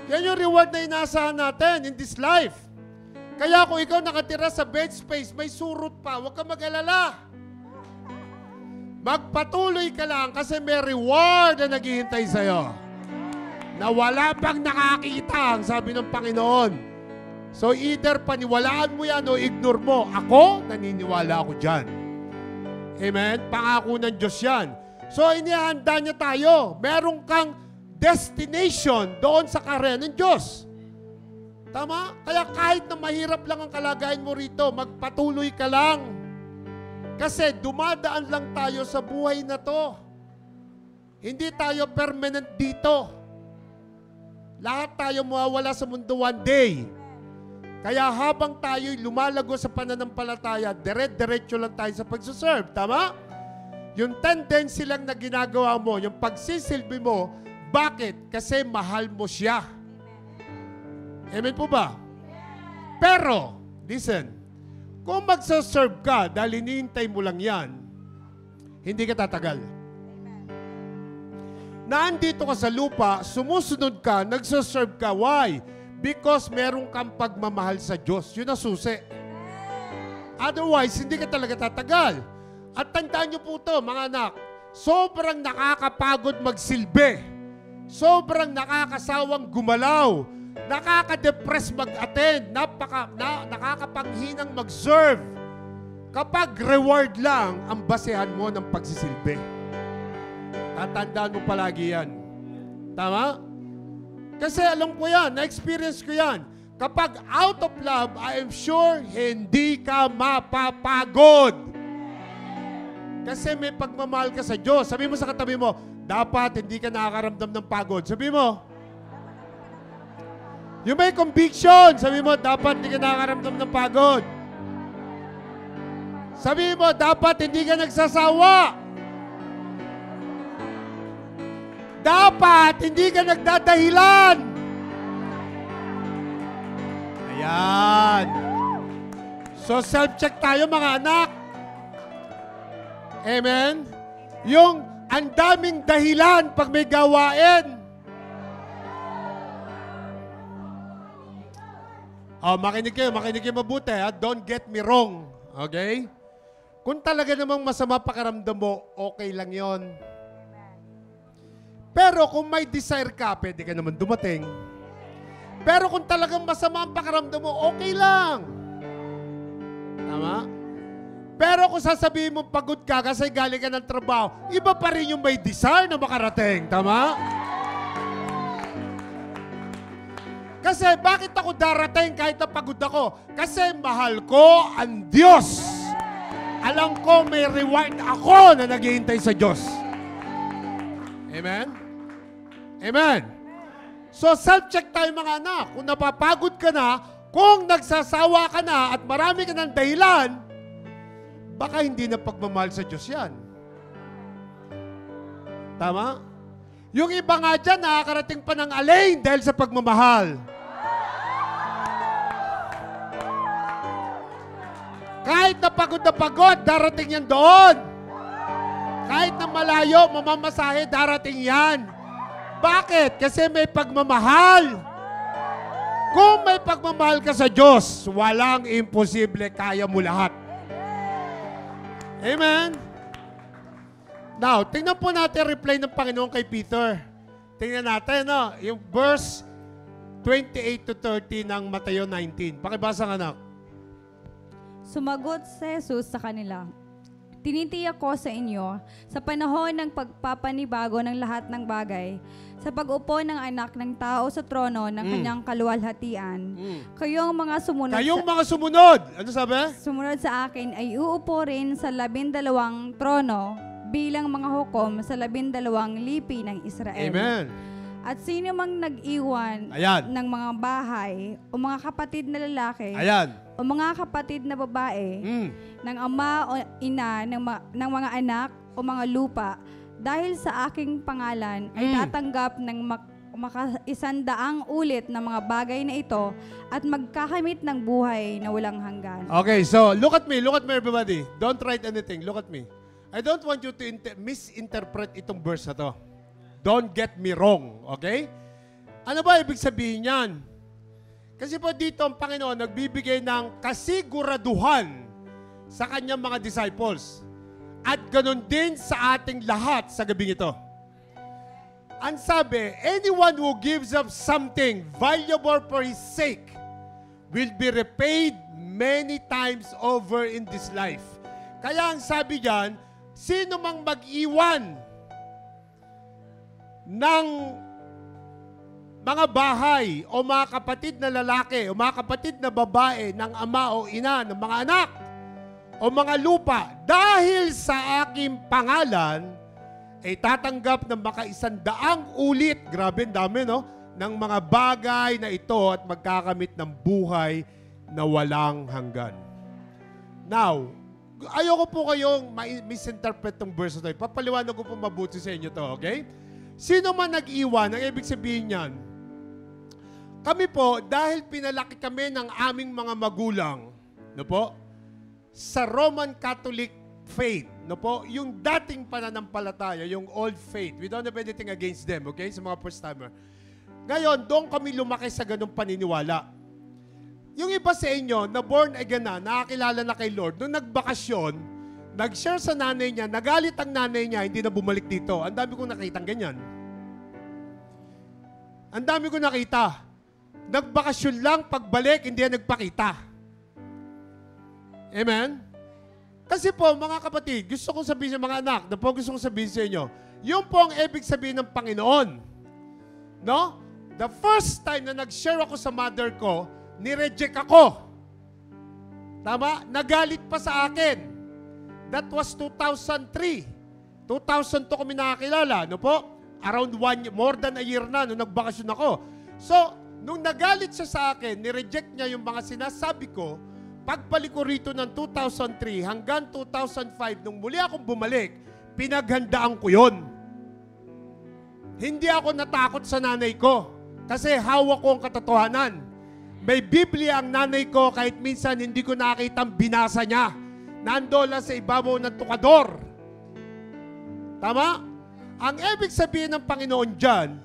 Yan yung reward na inaasahan natin in this life. Kaya kung ikaw nakatira sa bed space, may surot pa, huwag ka mag-alala. Magpatuloy ka lang kasi may reward na naghihintay sa'yo. Na wala pang nakakita, ang sabi ng Panginoon. So either paniwalaan mo yan o ignore mo. Ako, naniniwala ako dyan. Amen? Pangako ng Diyos yan. So inihanda niya tayo. Meron kang destination doon sa karya ng Diyos. Tama? Kaya kahit na mahirap lang ang kalagayan mo rito, magpatuloy ka lang. Kasi dumadaan lang tayo sa buhay na to. Hindi tayo permanent dito. Lahat tayo mawawala sa mundo one day. Kaya habang tayo'y lumalago sa pananampalataya, dire-diretso lang tayo sa pagsuserve. Tama? Yung tendency lang na ginagawa mo, yung pagsisilbi mo, bakit? Kasi mahal mo siya. Amen po ba? Pero, listen, kung magsaserve ka dahil hinihintay mo lang yan, hindi ka tatagal. Naandito ka sa lupa, sumusunod ka, nagsaserve ka. Why? Because meron kang pagmamahal sa Diyos. Yun ang susi. Otherwise, hindi ka talaga tatagal. At tandaan niyo po ito, mga anak, sobrang nakakapagod magsilbi. Sobrang nakakasawang gumalaw. Nakaka-depress mag-attend, nakakapanghinang mag-serve kapag reward lang ang basehan mo ng pagsisilbi. Tatandaan mo palagi yan. Tama? Kasi alam ko yan, na-experience ko yan. Kapag out of love, I am sure hindi ka mapapagod. Kasi may pagmamahal ka sa Diyos. Sabi mo sa katabi mo, dapat hindi ka nakakaramdam ng pagod. Sabi mo, yung may conviction, sabi mo, dapat hindi ka nakakaramdam ng pagod. Sabi mo, dapat hindi ka nagsasawa. Dapat hindi ka nagdadahilan. Ayan. So, self-check tayo, mga anak. Amen? Yung ang daming dahilan pag may gawain. Oh, makinig kayo mabuti, ha? Don't get me wrong. Okay? Kung talaga namang masama pakiramdam mo, okay lang yon. Pero kung may desire ka, pwede ka naman dumating. Pero kung talagang masama ang pakiramdam mo, okay lang. Tama? Pero kung sasabihin mo pagod ka kasi galing ka ng trabaho, iba pa rin yung may desire na makarating. Tama? Kasi bakit ako darating kahit na pagod ako? Kasi mahal ko ang Diyos. Alam ko may reward ako na naghihintay sa Diyos. Amen? Amen? So self-check tayo mga anak. Kung napapagod ka na, kung nagsasawa ka na at marami ka ng dahilan, baka hindi na pagmamahal sa Diyos yan. Tama? Yung iba nga dyan, nakakarating pa ng alain dahil sa pagmamahal. Kahit na pagod, darating yan doon. Kahit na malayo, mamamasahe, darating yan. Bakit? Kasi may pagmamahal. Kung may pagmamahal ka sa Diyos, walang imposible, kaya mo lahat. Amen? Now, tingnan po natin reply ng Panginoon kay Peter. Tingnan natin, no? Yung verse 28 to 30 ng Mateo 19. Pakibasa nga, anak. Sumagot si Jesus sa kanila, Tinitiyak ko sa inyo, sa panahon ng pagpapanibago ng lahat ng bagay, sa pag-upo ng anak ng tao sa trono ng kanyang kaluwalhatian, kayong mga sumunod ano sabi? sumunod sa akin ay uupo rin sa 12 trono bilang mga hukom sa 12 lipi ng Israel. Amen. At sino mang nag-iwan Ayan. ng mga bahay o mga kapatid na lalaki Ayan. o mga kapatid na babae, ng ama o ina, ng mga anak o mga lupa, dahil sa aking pangalan ay tatanggap ng maka-100 ulit ng mga bagay na ito at magkakamit ng buhay na walang hanggan. Okay, so look at me everybody. Don't write anything. Look at me. I don't want you to misinterpret itong verse na to. Don't get me wrong, okay? Ano ba ibig sabihin yan? Kasi po dito ang Panginoon nagbibigay ng kasiguraduhan sa kanyang mga disciples. At ganun din sa ating lahat sa gabing ito. Ang sabi, anyone who gives up something valuable for his sake will be repaid many times over in this life. Kaya ang sabi diyan, sino mang mag-iwan ng mga bahay o mga kapatid na lalaki o mga kapatid na babae ng ama o ina ng mga anak o mga lupa dahil sa aking pangalan ay tatanggap ng maka-100 ulit, grabe dami no, ng mga bagay na ito at magkakamit ng buhay na walang hanggan. Now, ayoko po kayong misinterpret ng verse na ito. Papaliwanag ko po mabuti sa inyo to, okay? Sino man nag-iwan, ang ibig sabihin niyan, kami po, dahil pinalaki kami ng aming mga magulang, no po, sa Roman Catholic faith, no po, yung dating pananampalataya, yung old faith, we don't have anything against them, okay, sa mga first-timer. Ngayon, doon kami lumaki sa ganung paniniwala. Yung iba sa inyo, na born again na, nakakilala na kay Lord, nung nagbakasyon, nag-share sa nanay niya, nagalit ang nanay niya, hindi na bumalik dito. Ang dami kong nakitang ganyan. Ang dami kong nakita. Nagbakasyon lang, pagbalik, hindi na nagpakita. Amen? Kasi po, mga kapatid, gusto kong sabihin sa mga anak, na po gusto kong sabihin sa inyo, yung po ang ibig sabihin ng Panginoon. No? The first time na nag-share ako sa mother ko, nireject ako. Tama? Nagalit pa sa akin. That was 2003. 2002 kami nakakilala, no po? Around more than a year na nung nagbakasyon ako. So, nung nagalit siya sa akin, nireject niya yung mga sinasabi ko, pagbalik ko rito ng 2003 hanggang 2005, nung muli akong bumalik, pinaghandaan ko yun. Hindi ako natakot sa nanay ko kasi hawak ko ang katotohanan. May Biblia ang nanay ko kahit minsan hindi ko nakita ang binasa niya. Nandoon lang sa ibabaw ng tukador. Tama? Ang ibig sabihin ng Panginoon dyan,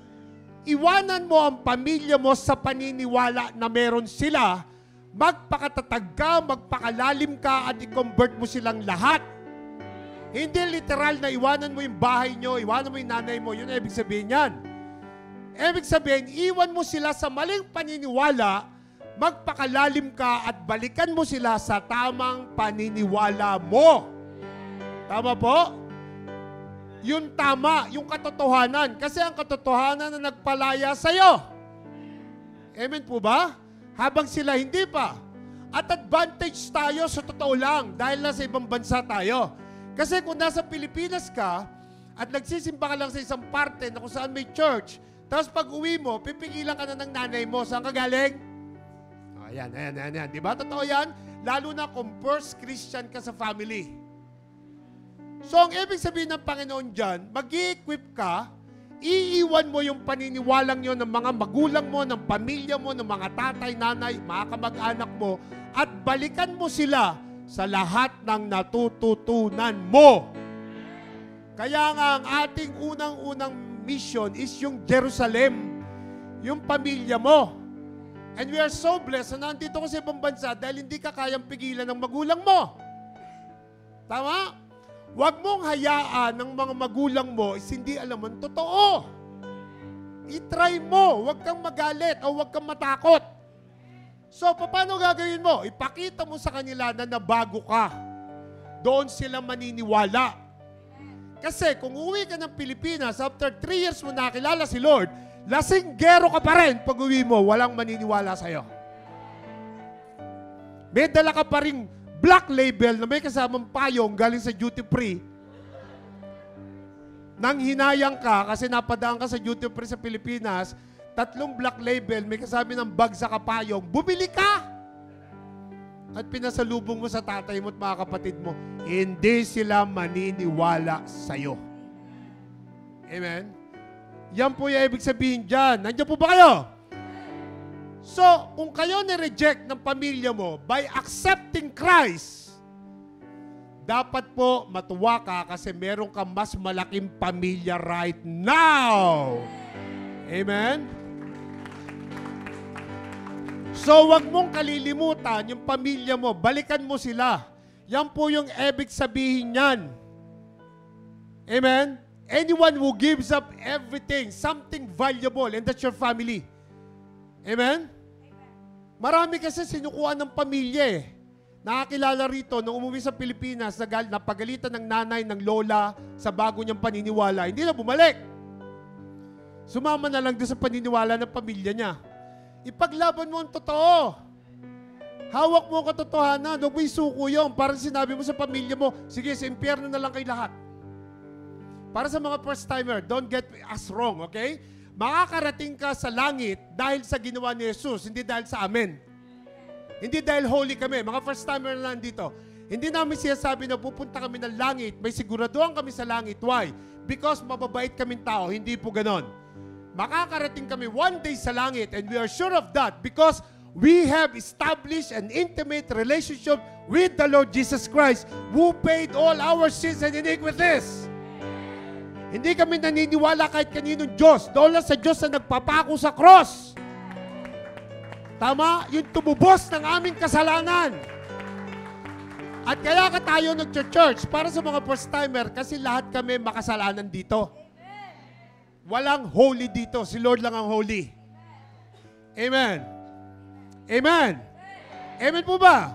iwanan mo ang pamilya mo sa paniniwala na meron sila, magpakatatag ka, magpakalalim ka, at i-convert mo silang lahat. Hindi literal na iwanan mo yung bahay nyo, iwanan mo yung nanay mo, yun ang ibig sabihin yan. Ibig sabihin, iwan mo sila sa maling paniniwala, magpakalalim ka at balikan mo sila sa tamang paniniwala mo. Tama po? Yun tama, yung katotohanan. Kasi ang katotohanan na nagpalaya sa'yo. Amen po ba? Habang sila hindi pa. At advantage tayo sa totoo lang dahil nasa ibang bansa tayo. Kasi kung nasa Pilipinas ka at nagsisimba ka lang sa isang parte na kung saan may church, tapos pag uwi mo, pipigilan ka na ng nanay mo. Saan ka galing? Ayan. Di ba? Totoo yan? Lalo na kung first Christian ka sa family. So, ang ibig sabihin ng Panginoon dyan, mag-i-equip ka, iiwan mo yung paniniwalang yun ng mga magulang mo, ng pamilya mo, ng mga tatay, nanay, mga kamag-anak mo, at balikan mo sila sa lahat ng natututunan mo. Kaya nga, ang ating unang-unang mission is yung Jerusalem, yung pamilya mo. And we are so blessed na nandito ko sa ibang bansa dahil hindi ka kayang pigilan ng magulang mo. Tama? Huwag mong hayaan ng mga magulang mo is hindi alam ang totoo. I-try mo. Huwag kang magalit o huwag kang matakot. So, paano gagawin mo? Ipakita mo sa kanila na nabago ka. doon sila maniniwala. Kasi kung uwi ka ng Pilipinas, after 3 years mo nakilala si Lord, lasinggero ka pa rin pag uwi mo, walang maniniwala sa'yo. May dala ka pa ring black label na may kasamang payong galing sa duty free. Nang hinayang ka kasi napadaan ka sa duty free sa Pilipinas, 3 black label, may kasabi ng bag sa kapayong, bumili ka! At pinasalubong mo sa tatay mo at mga kapatid mo, hindi sila maniniwala sa'yo. Amen? Yan po yung ibig sabihin dyan. Nandiyan po ba kayo? So, kung kayo na-reject ng pamilya mo by accepting Christ, dapat po matuwa ka kasi meron ka mas malaking pamilya right now. Amen? So, wag mong kalilimutan yung pamilya mo. Balikan mo sila. Yan po yung ibig sabihin yan. Amen? Anyone who gives up everything, something valuable, and that's your family. Amen? Marami kasi sinukuan ng pamilya eh. Nakakilala rito, nung umuwi sa Pilipinas, napagalitan ng nanay, ng lola, sa bago niyang paniniwala, hindi na bumalik. Sumama na lang doon sa paniniwala ng pamilya niya. Ipaglaban mo ang totoo. Hawak mo ang katotohanan. Huwag mo isuko yun. Parang sinabi mo sa pamilya mo, sige, sa impyerno na lang kayo lahat. Para sa mga first-timer, don't get us wrong, okay? Makakarating ka sa langit dahil sa ginawa ni Jesus, hindi dahil sa amin. Hindi dahil holy kami. Mga first-timer na lang dito. Hindi namin sinasabi na pupunta kami ng langit. May siguraduhan kami sa langit. Why? Because mababait kaming tao. Hindi po ganon. Makakarating kami one day sa langit and we are sure of that because we have established an intimate relationship with the Lord Jesus Christ who paid all our sins and iniquities. Hindi kami naniniwala kahit kaninong Diyos. Doon lang sa Diyos na nagpapako sa cross. Tama? Yung tumubos ng aming kasalanan. At kaya ka tayo nag-church para sa mga first-timer kasi lahat kami makasalanan dito. Walang holy dito. Si Lord lang ang holy. Amen. Amen. Amen po ba?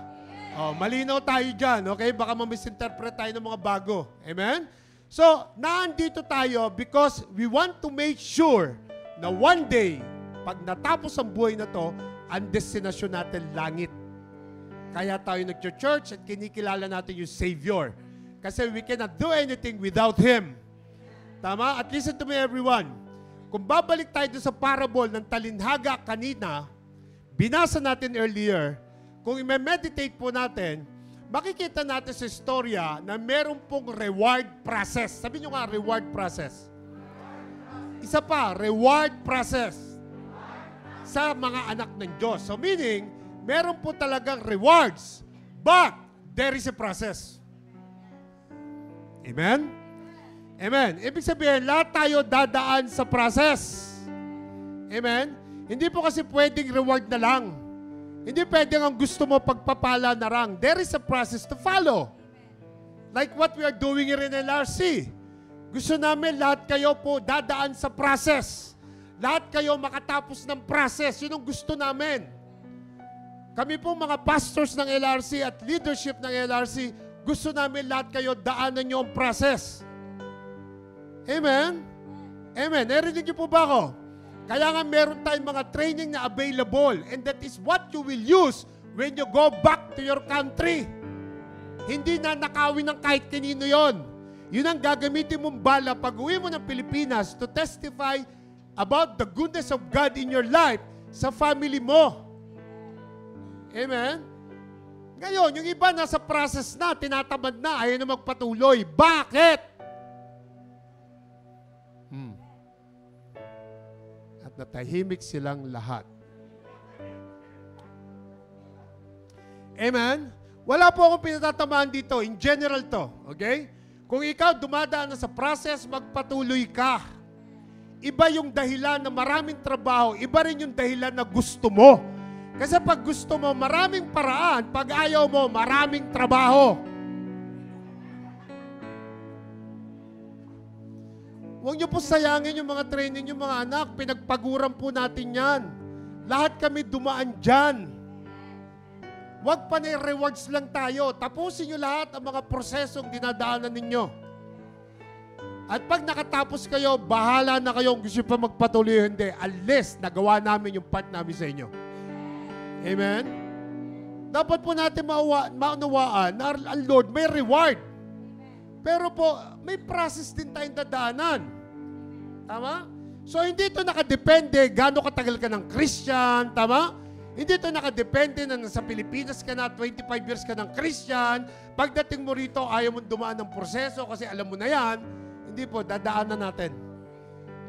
Oh, malinaw tayo dyan. Okay? Baka ma-misinterpret tayo ng mga bago. Amen? So, naandito tayo because we want to make sure na one day, pag natapos ang buhay na to, ang destinasyon natin langit. Kaya tayo nag-church at kinikilala natin yung Savior. Kasi we cannot do anything without Him. Tama? At listen to me everyone. Kung babalik tayo sa parable ng talinhaga kanina, binasa natin earlier, kung i-meditate po natin, makikita natin sa istorya na meron pong reward process. Sabi nyo nga, reward process. Isa pa, reward process sa mga anak ng Diyos. So meaning, meron po talagang rewards, but there is a process. Amen? Amen. Ibig sabihin, lahat tayo dadaan sa process. Amen? Hindi po kasi pwedeng reward na lang. Hindi pwedeng ang gusto mo pagpapala na lang. There is a process to follow. Like what we are doing here in LRC. Gusto namin lahat kayo po dadaan sa process. Lahat kayo makatapos ng process. Yun ang gusto namin. Kami po mga pastors ng LRC at leadership ng LRC, gusto namin lahat kayo daanan nyo ang process. Amen? Amen. Narinig niyo po ba ako? Kaya nga meron tayong mga training na available and that is what you will use when you go back to your country. Hindi na nakawin ng kahit kanino yon. Yun ang gagamitin mong bala pag uwi mo ng Pilipinas to testify about the goodness of God in your life sa family mo. Amen? Ngayon, yung iba nasa process na, tinatamad na, ayaw na magpatuloy. Bakit? At natahimik silang lahat. Amen? Wala po akong pinatatamaan dito. In general to. Okay? Kung ikaw dumadaan na sa process, magpatuloy ka. Iba yung dahilan na maraming trabaho. Iba rin yung dahilan na gusto mo. Kasi pag gusto mo, maraming paraan. Pag ayaw mo, maraming trabaho. Huwag niyo po sayangin yung mga training yung mga anak. Pinagpaguran po natin yan. Lahat kami dumaan dyan. Huwag pa na rewards lang tayo. Tapusin nyo lahat ang mga prosesong dinadaanan ninyo. At pag nakatapos kayo, bahala na kayong gusto pa magpatuloy o hindi. Unless nagawa namin yung part namin sa inyo. Amen? Dapat po natin maunawaan na ang Lord may reward. Pero po, may process din tayong dadaanan. Tama? So, hindi ito nakadepende gaano katagal ka ng Christian. Tama? Hindi ito nakadepende na nasa Pilipinas ka na, 25 years ka ng Christian. Pagdating mo rito, ayaw mo dumaan ng proseso kasi alam mo na yan. Hindi po, dadaanan natin.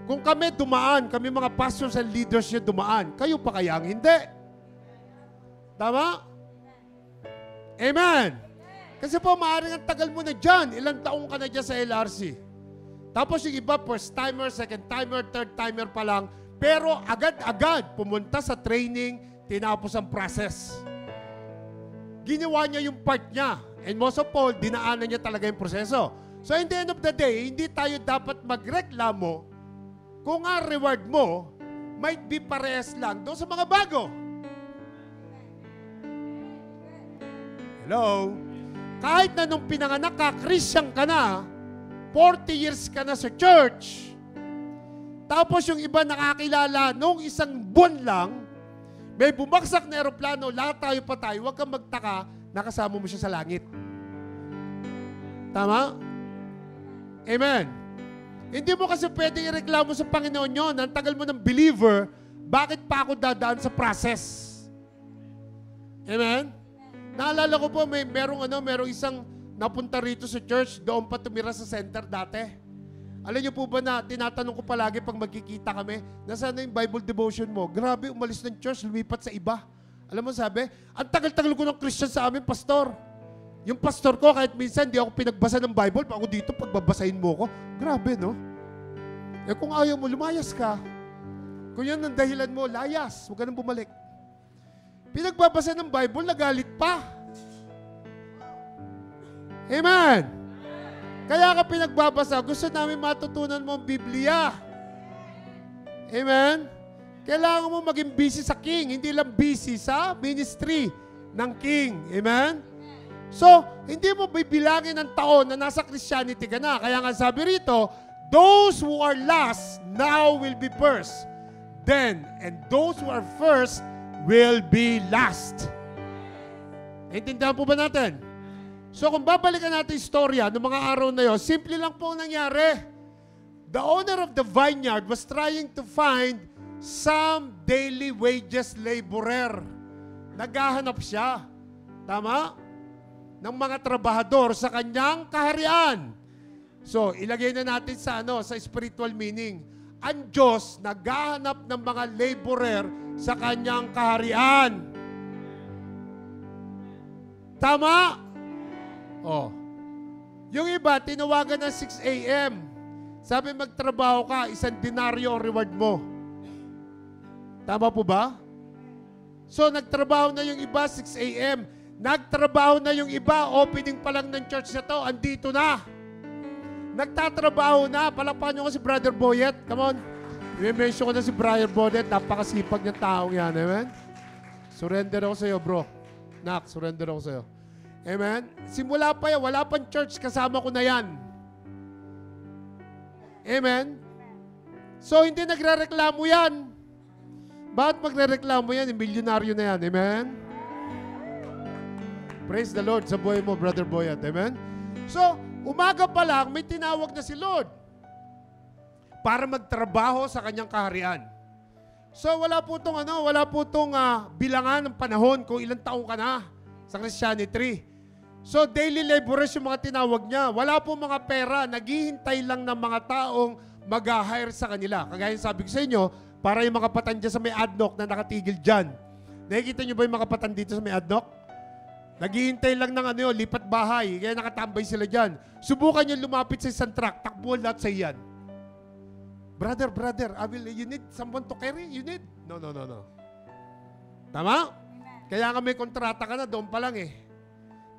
Kung kami dumaan, kami mga pastors and leaders nyo dumaan, kayo pa kaya ang hindi? Tama? Amen. Kasi po, maaaring ang tagal mo na dyan. Ilang taong ka na dyan sa LRC. Tapos yung iba, first timer, second timer, third timer pa lang. Pero agad-agad pumunta sa training, tinapos ang process. Ginawa niya yung part niya. And most of all, dinaanan niya talaga yung proseso. So in the end of the day, hindi tayo dapat magreklamo kung ang reward mo might be parehas lang doon sa mga bago. Hello? Kahit na nung pinanganak ka, Christian ka na, 40 years ka na sa church, tapos yung iba nakakilala nung isang buwan lang, may bumagsak na aeroplano, lahat tayo patay, huwag kang magtaka, nakasama mo siya sa langit. Tama? Amen. Hindi mo kasi pwedeng ireklamo sa Panginoon yun. Ang tagal mo ng believer, bakit pa ako dadaan sa process? Amen? Naalala ko po, merong isang napunta rito sa church, doon pa tumira sa center dati. Alam niyo po ba na tinatanong ko palagi pag magkikita kami, nasaan na yung Bible devotion mo? Grabe, umalis ng church, lumipat sa iba. Alam mo sabi, ang tagal-tagal ko ng Christian sa amin, pastor. Yung pastor ko, kahit minsan di ako pinagbasa ng Bible, pa ako dito, pagbabasahin mo ko. Grabe, no? Eh kung ayaw mo, lumayas ka. Kung yan ang dahilan mo, layas. Huwag ka nang bumalik. Pinagbabasa ng Bible, nagalit pa. Amen. Kaya ka pinagbabasa, gusto namin matutunan mo ang Biblia. Amen. Kailangan mo maging busy sa King, hindi lang busy sa ministry ng King. Amen. So, hindi mo bibilangin ng taon na nasa Christianity ka na. Kaya nga sabi rito, those who are last now will be first. Then, and those who are first will be last. Intindihan po ba natin? So kung babalikan natin istorya ng mga araw na yun, simple lang po nangyari. The owner of the vineyard was trying to find some daily wages laborer. Naghahanap siya. Tama? Ng mga trabahador sa kanyang kaharian. So, ilagay na natin sa spiritual meaning. Ang Diyos naghahanap ng mga laborer sa kanyang kaharian. Tama? Oh. Yung iba, tinawagan ng 6 a.m. Sabi, magtrabaho ka, 1 denaryo ang reward mo. Tama po ba? So, nagtrabaho na yung iba, 6 a.m. Nagtrabaho na yung iba, opening pa lang ng church na to, andito na. Nagtatrabaho na. Palakpakan nyo ko si Brother Boyet. Come on. I-mention ko na si Brother Boyet. Napakasipag ng taong yan. Amen? Surrender ako sa iyo, bro. Nak, surrender ako sa iyo. Amen? Simula pa yan. Wala pang church. Kasama ko na yan. Amen? So, hindi nagre-reklamo yan. Bakit magre-reklamo yan? Milyonaryo na yan. Amen? Praise the Lord sa buhay mo, Brother Boyet. Amen? So, umaga pa lang, may tinawag na si Lord para magtrabaho sa kanyang kaharian. So, wala po itong bilangan ng panahon kung ilang taong ka na sa Christianity. So, daily laborers yung mga tinawag niya. Wala po mga pera, naghihintay lang ng mga taong mag-hire sa kanila. Kagaya sabi ko sa inyo, para yung mga patan dyan sa may adnoc na nakatigil dyan. Nakikita niyo ba yung mga patan dito sa may adnoc? Naghihintay lang ng lipat bahay. Kaya nakatambay sila dyan. Subukan nyo lumapit sa isang truck. Takbuhan lahat sa iyan. Brother, you need someone to carry? You need? No. Tama? Kaya nga may kontrata ka na, doon pa lang eh.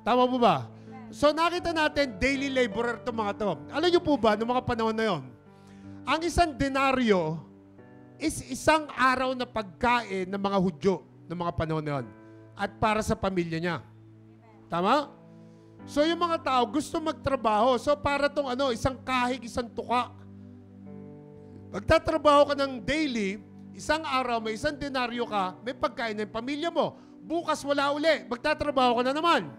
Tama po ba? So nakita natin, daily laborer itong mga to. Alam nyo po ba, noong mga panahon na yon, ang isang denaryo is isang araw na pagkain ng mga Hudyo noong mga panahon na yon. at para sa pamilya niya. Tama? So yung mga tao gusto magtrabaho. So para tong isang kahig, isang tuka. Magtatrabaho ka ng daily, isang araw, may isang denaryo ka, may pagkain ng pamilya mo. Bukas wala uli, magtatrabaho ka na naman.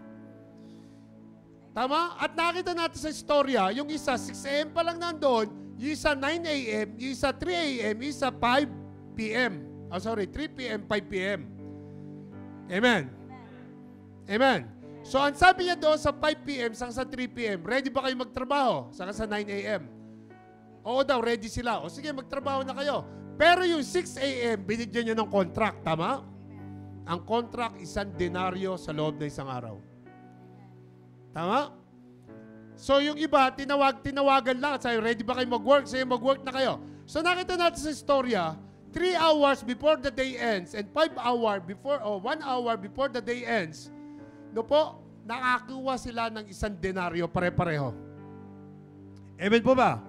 Tama? At nakita natin sa istorya, yung isa 6 a.m. pa lang nandoon, yung isa 9 a.m., yung isa 3 a.m., yung isa 5 p.m. 3 p.m., 5 p.m. Amen. Amen. So, ang sabi niya doon sa 5 p.m. sa 3 p.m., ready ba kayo magtrabaho? Saka sa 9 a.m. Oo daw, ready sila. O sige, magtrabaho na kayo. Pero yung 6 a.m., binigyan niya ng contract. Tama? Ang contract, 1 denaryo sa loob ng isang araw. Tama? So yung iba, tinawagan lang. Sabi, ready ba kayo mag-work? Sabi, mag-work na kayo. So nakita natin sa istorya, 3 hours before the day ends and 1 hour before the day ends, nakakuha sila ng 1 denaryo pare-pareho. Amen po ba?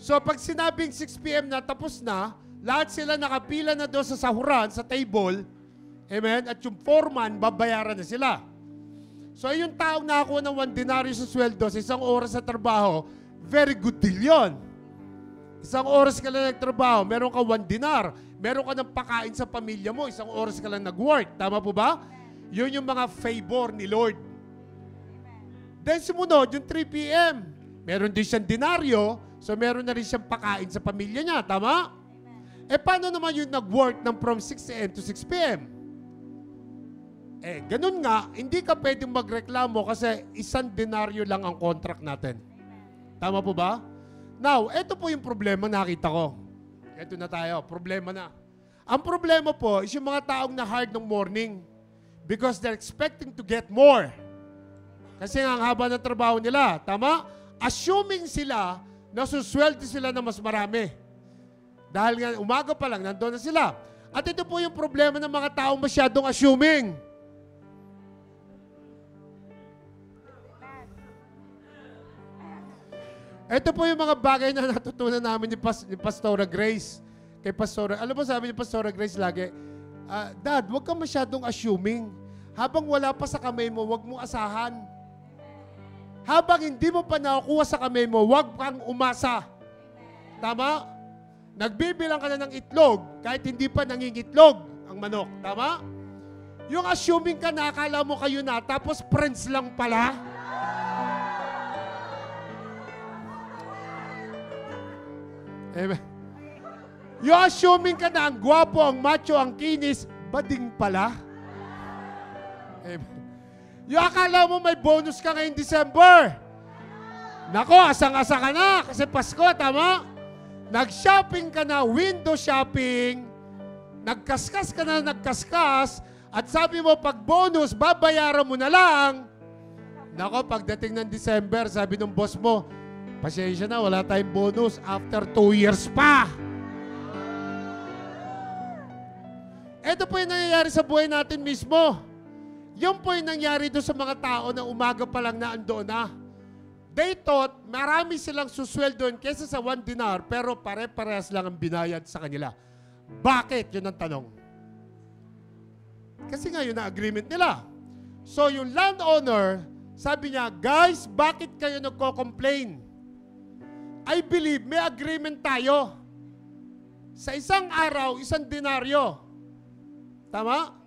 So pag sinabing 6 p.m. na tapos na, lahat sila nakapila na doon sa sahuran, sa table, amen, at yung foreman, babayaran na sila. So yung taong nakakuha ng 1 denaryo sa sweldo sa 1 oras sa trabaho, very good deal yun. 1 oras ka lang nagtrabaho, meron ka 1 dinar, meron ka ng pakain sa pamilya mo, 1 oras ka lang nag-work. Tama po ba? Yun yung mga favor ni Lord. Then sumunod, yung 3 p.m., meron din siyang denaryo, so meron na rin siyang pakain sa pamilya niya. Tama? Paano naman yung nag-work ng from 6 a.m. to 6 p.m.? Ganun nga, hindi ka pwedeng magreklamo kasi 1 denaryo lang ang contract natin. Tama po ba? Now, ito po yung problema nakita ko. Ito na tayo, problema na. Ang problema po is yung mga taong na hard ng morning because they're expecting to get more. Kasi nga ang haba ng trabaho nila. Tama? Assuming sila na susweldo sila na mas marami. Dahil nga umaga pa lang, nandoon na sila. At ito po yung problema ng mga taong masyadong assuming. Ito po yung mga bagay na natutunan namin ni Pastora Grace. Kay Pastora, alam mo sabi ni Pastora Grace lagi, Dad, huwag kang masyadong assuming. Habang wala pa sa kamay mo, huwag mong asahan. Habang hindi mo pa nakukuha sa kamay mo, huwag kang umasa. Tama? Nagbibilang ka na ng itlog, kahit hindi pa nangingitlog ang manok. Tama? Yung assuming ka na, akala mo kayo na, tapos friends lang pala. Amen. Yung assuming ka na ang gwapo, ang macho, ang kinis, bading pala. Amen. Yung akala mo may bonus ka ngayong December. Nako, asang-asa ka na kasi Pasko, tama? Nag-shopping ka na, window shopping, nagkaskas ka na, nagkaskas, at sabi mo, pag bonus, babayaran mo na lang. Nako, pagdating ng December, sabi ng boss mo, pasensya na, wala tayong bonus after 2 years pa. Ito po yung nangyayari sa buhay natin mismo. Yung po yung nangyari doon sa mga tao na umaga pa lang na andoon na. They thought marami silang susweldoin kesa sa 1 dinar pero pare-parehas lang ang binayad sa kanila. Bakit? Yun ang tanong. Kasi nga yun ang agreement nila. So yung landowner, sabi niya, guys, bakit kayo nagko-complain? I believe may agreement tayo. Sa isang araw, 1 denaryo. Tama?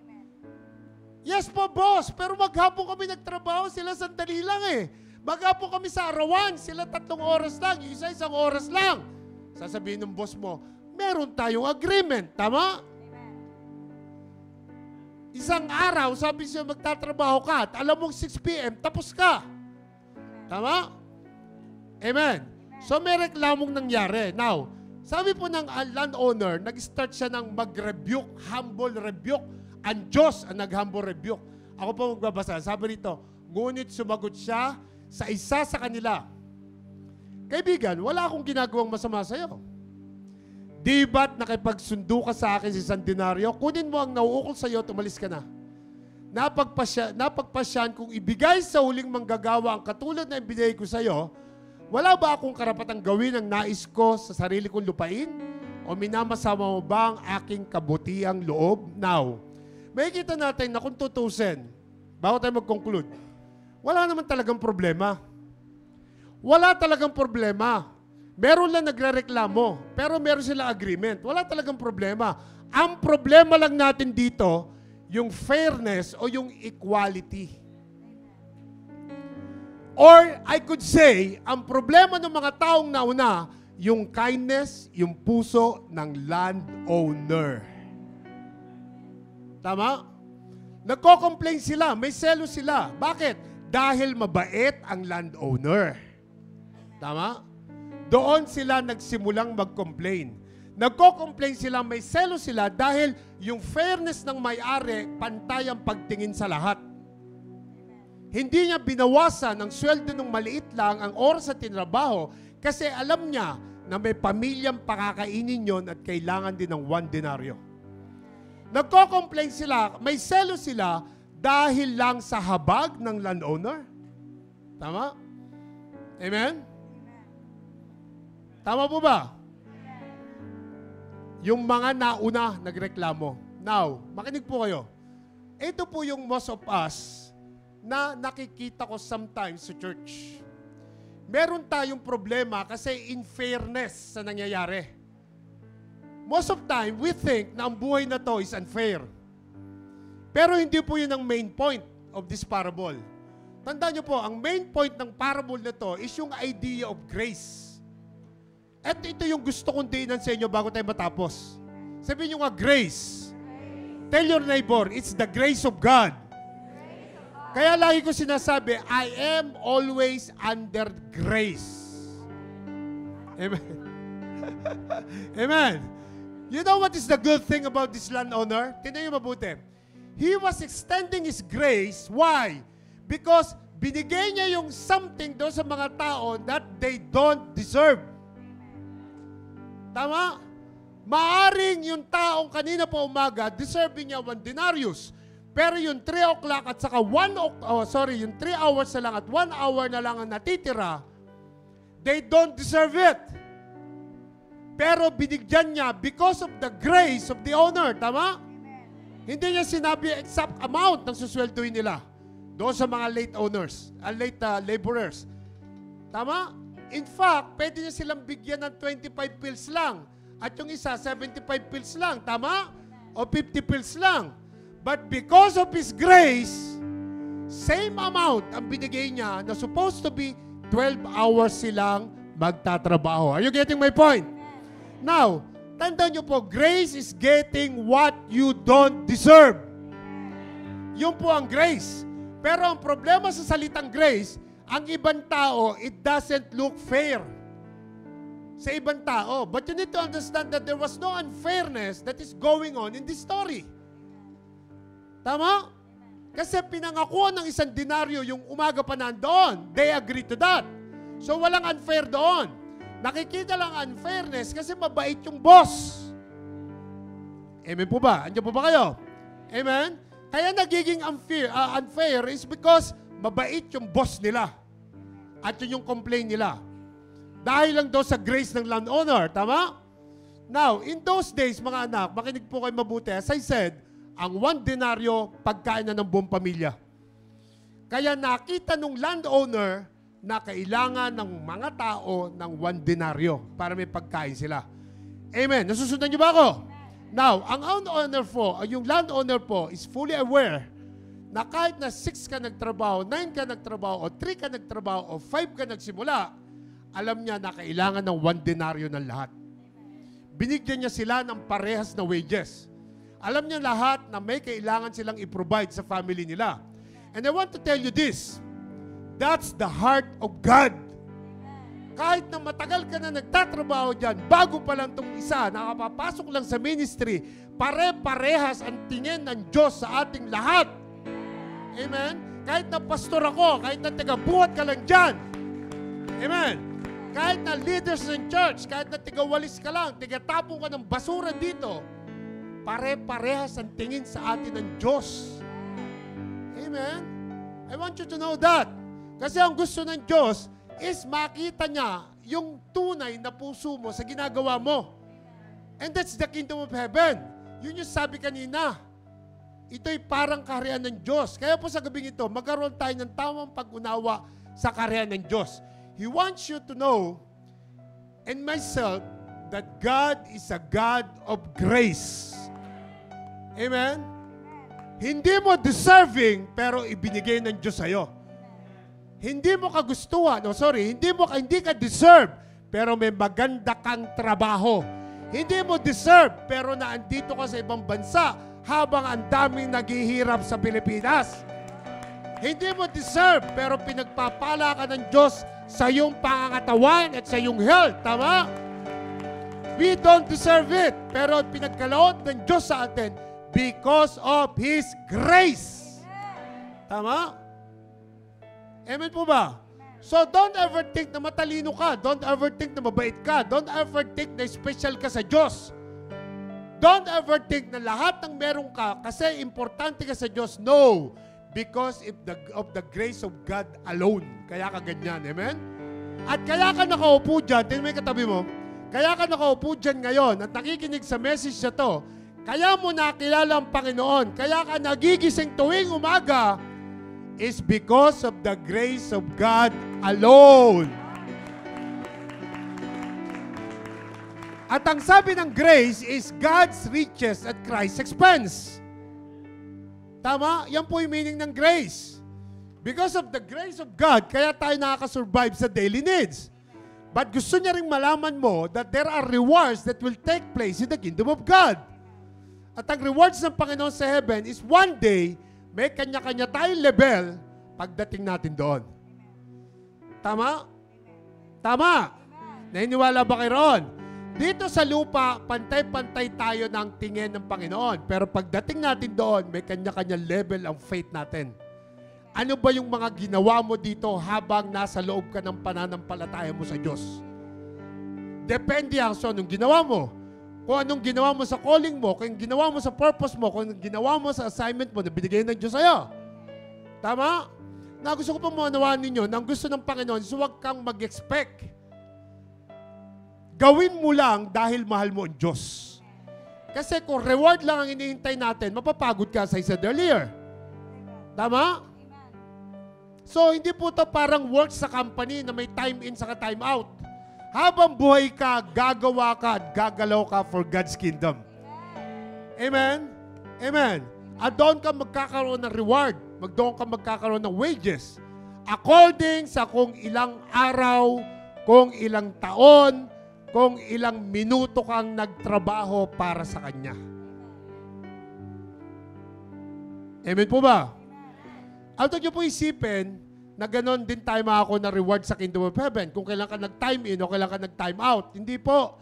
Yes po, boss. Pero maghapon kami nagtrabaho, sila sandali lang eh. Maghapon kami sa arawan, sila 3 oras lang. Yung isa 1 oras lang. Sasabihin ng boss mo, meron tayong agreement. Tama? Isang araw, sabi siya magtatrabaho ka at alam mong 6 p.m., tapos ka. Tama? Amen. So may reklamong nangyari. Now, sabi po ng landowner, nag-start siya ng mag-rebuke, humble rebuke. Ang Diyos ang nag-humble rebuke. Ako po magbabasa. Sabi rito, ngunit sumagot siya sa isa sa kanila. Kaibigan, wala akong ginagawang masama sa'yo. Di ba't nakipagsundo ka sa akin sa 1 denaryo? Kunin mo ang nauukol sa'yo at umalis ka na. Napagpasyan kung ibigay sa huling manggagawa ang katulad na ibigay ko sa'yo, wala ba akong karapatang gawin ang nais ko sa sarili kong lupain? O minamasama mo ba ang aking kabutiang loob? Now, makikita natin na kung tutusin, bago tayo mag-conclude, wala naman talagang problema. Wala talagang problema. Meron lang nagrereklamo, pero meron sila agreement. Wala talagang problema. Ang problema lang natin dito, yung fairness o yung equality. Or I could say, ang problema ng mga taong nauna, yung kindness, yung puso ng landowner. Tama? Nagko-complain sila, may selos sila. Bakit? Dahil mabait ang landowner. Tama? Doon sila nagsimulang mag-complain. Nagko-complain sila, may selos sila dahil yung fairness ng may-ari, pantay ang pagtingin sa lahat. Hindi niya binawasan ang sweldo ng maliit lang ang oras sa tinrabaho kasi alam niya na may pamilyang pakakainin yon at kailangan din ng 1 denaryo. Nagko-complain sila, may selos sila dahil lang sa habag ng landowner. Tama? Amen? Tama po ba? Yung mga nauna nagreklamo. Now, makinig po kayo. Ito po yung most of us na nakikita ko sometimes sa church. Meron tayong problema kasi in fairness sa nangyayari. Most of time, we think na ang buhay na to is unfair. Pero hindi po yun ang main point of this parable. Tandaan nyo po, ang main point ng parable na to is yung idea of grace. At ito yung gusto kong diinan sa inyo bago tayo matapos. Sabihin nyo nga, grace. Tell your neighbor, it's the grace of God. Kaya lagi ko sinasabi, I am always under grace. Amen. Amen. You know what is the good thing about this landowner? Tingnan niyo mabuti. He was extending His grace. Why? Because binigay niya yung something doon sa mga tao that they don't deserve. Tama? Maaring yung taong kanina pa umaga, deserving niya 1 denarius. Pero yung 3 o'clock at saka yung 3 hours na lang at 1 hour na lang ang natitira, they don't deserve it. Pero binigyan niya because of the grace of the owner. Tama? Hindi niya sinabi exact amount ng susweldoin nila doon sa mga late owners, late laborers. Tama? In fact, pwede niya silang bigyan ng 25 pills lang at yung isa 75 pills lang. Tama? O 50 pills lang. But because of His grace, same amount ang binigay niya na supposed to be 12 hours silang magtatrabaho. Are you getting my point? Now, tandaan niyo po, grace is getting what you don't deserve. Yun po ang grace. Pero ang problema sa salitang grace, ang ibang tao, it doesn't look fair sa ibang tao. But you need to understand that there was no unfairness that is going on in this story. Tama? Kasi pinangakuan ng 1 denaryo yung umaga pa nandoon. They agree to that. So walang unfair doon. Nakikita lang unfairness kasi mabait yung boss. Amen po ba? Andiyan po ba kayo? Amen? Kaya nagiging unfair is because mabait yung boss nila. At yun yung complaint nila. Dahil lang daw sa grace ng landowner. Tama? Now, in those days, mga anak, makinig po kayo mabuti. As I said, ang 1 denaryo, pagkain na ng buong pamilya. Kaya nakita nung landowner na kailangan ng mga tao ng 1 denaryo para may pagkain sila. Amen. Nasusundan niyo ba ako? Now, ang yung landowner po is fully aware na kahit na 6 ka nagtrabaho, 9 ka nagtrabaho, o 3 ka nagtrabaho, o 5 ka nagsimula, alam niya na kailangan ng 1 denaryo ng lahat. Binigyan niya sila ng parehas na wages. Alam niya lahat na may kailangan silang i-provide sa family nila. And I want to tell you this, that's the heart of God. Kahit na matagal ka na nagtatrabaho dyan, bago pa lang itong isa, nakapapasok lang sa ministry, pare-parehas ang tingin ng Diyos sa ating lahat. Amen? Kahit na pastor ako, kahit na taga-buhat ka lang dyan. Amen? Kahit na leaders ng church, kahit na tigawalis ka lang, tigatapong ka ng basura dito, pare-parehas ang tingin sa atin ng Diyos. Amen? I want you to know that. Kasi ang gusto ng Diyos is makita niya yung tunay na puso mo sa ginagawa mo. And that's the kingdom of heaven. Yun yung sabi kanina. ito'y parang kaharian ng Diyos. Kaya po sa gabing ito, magkaroon tayo ng tamang pag-unawa sa kaharian ng Diyos. He wants you to know, and myself, that God is a God of grace. Amen? Hindi mo deserving, pero ibinigay ng Diyos sa'yo. Hindi mo kagustuhan, hindi ka deserve, pero may maganda kang trabaho. Hindi mo deserve, pero naandito ka sa ibang bansa habang ang daming naghihirap sa Pilipinas. Hindi mo deserve, pero pinagpapala ka ng Diyos sa iyong pangangatawan at sa iyong health. Tama? We don't deserve it, pero pinagkalood ng Diyos sa atin because of His grace. Tama? Amen po ba? So, don't ever think na matalino ka. Don't ever think na mabait ka. Don't ever think na special ka sa Diyos. Don't ever think na lahat ng meron ka kasi importante ka sa Diyos. No. Because of the grace of God alone. Kaya ka ganyan. Amen? At kaya ka nakaupo dyan, tingnan mo yung katabi mo, kaya ka nakaupo dyan ngayon at nakikinig sa message na to, kaya mo nakilala ang Panginoon, kaya ka nagigising tuwing umaga, is because of the grace of God alone. At ang sabi ng grace is God's riches at Christ's expense. Tama? Yan po yung meaning ng grace. Because of the grace of God, kaya tayo nakakasurvive sa daily needs. But gusto niya rin malaman mo that there are rewards that will take place in the kingdom of God. At ang rewards ng Panginoon sa heaven is one day, may kanya-kanya tayong level pagdating natin doon. Tama? Tama? Naniniwala ba kayo roon? Dito sa lupa, pantay-pantay tayo ng tingin ng Panginoon. Pero pagdating natin doon, may kanya-kanya level ang faith natin. Ano ba yung mga ginawa mo dito habang nasa loob ka ng pananampalataya mo sa Diyos? Depende yan sa anong ginawa mo. Kung anong ginawa mo sa calling mo, kung ginawa mo sa purpose mo, kung ginawa mo sa assignment mo na binigay ng Diyos sa'yo. Tama? Na gusto ko pa maunawaan ninyo, na ang gusto ng Panginoon, huwag kang mag-expect. Gawin mo lang dahil mahal mo ang Diyos. Kasi kung reward lang ang inihintay natin, mapapagod ka, as I said earlier. Tama? So, hindi po ito parang work sa company na may time in saka time out. Habang buhay ka, gagawa ka at gagalaw ka for God's kingdom. Amen? Amen. At doon ka magkakaroon ng reward. Doon ka magkakaroon ng wages. According sa kung ilang araw, kung ilang taon, kung ilang minuto kang nagtrabaho para sa Kanya. Amen po ba? At huwag niyo po isipin, na gano'n din tayo makako na reward sa Kingdom of Heaven. Kung kailan ka nag-time in o kailan ka nag-time out. Hindi po.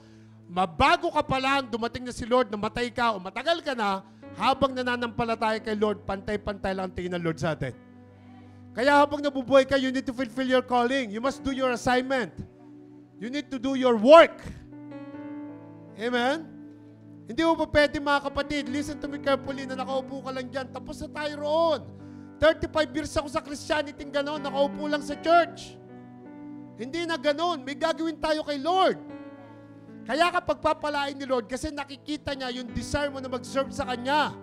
Mabago ka pa lang, dumating na si Lord, namatay ka o matagal ka na, habang nananampalataya kay Lord, pantay-pantay lang ang tingin ng Lord sa atin. Kaya habang nabubuhay ka, you need to fulfill your calling. You must do your assignment. You need to do your work. Amen? Hindi mo pa pwede mga kapatid, listen to me carefully na nakaupo ka lang dyan. Tapos na tayo roon. 35 years ako sa Christianity, gano'n, nakaupo lang sa church. Hindi na gano'n. May gagawin tayo kay Lord. Kaya ka pagpapalain ni Lord kasi nakikita niya yung desire mo na mag-serve sa Kanya.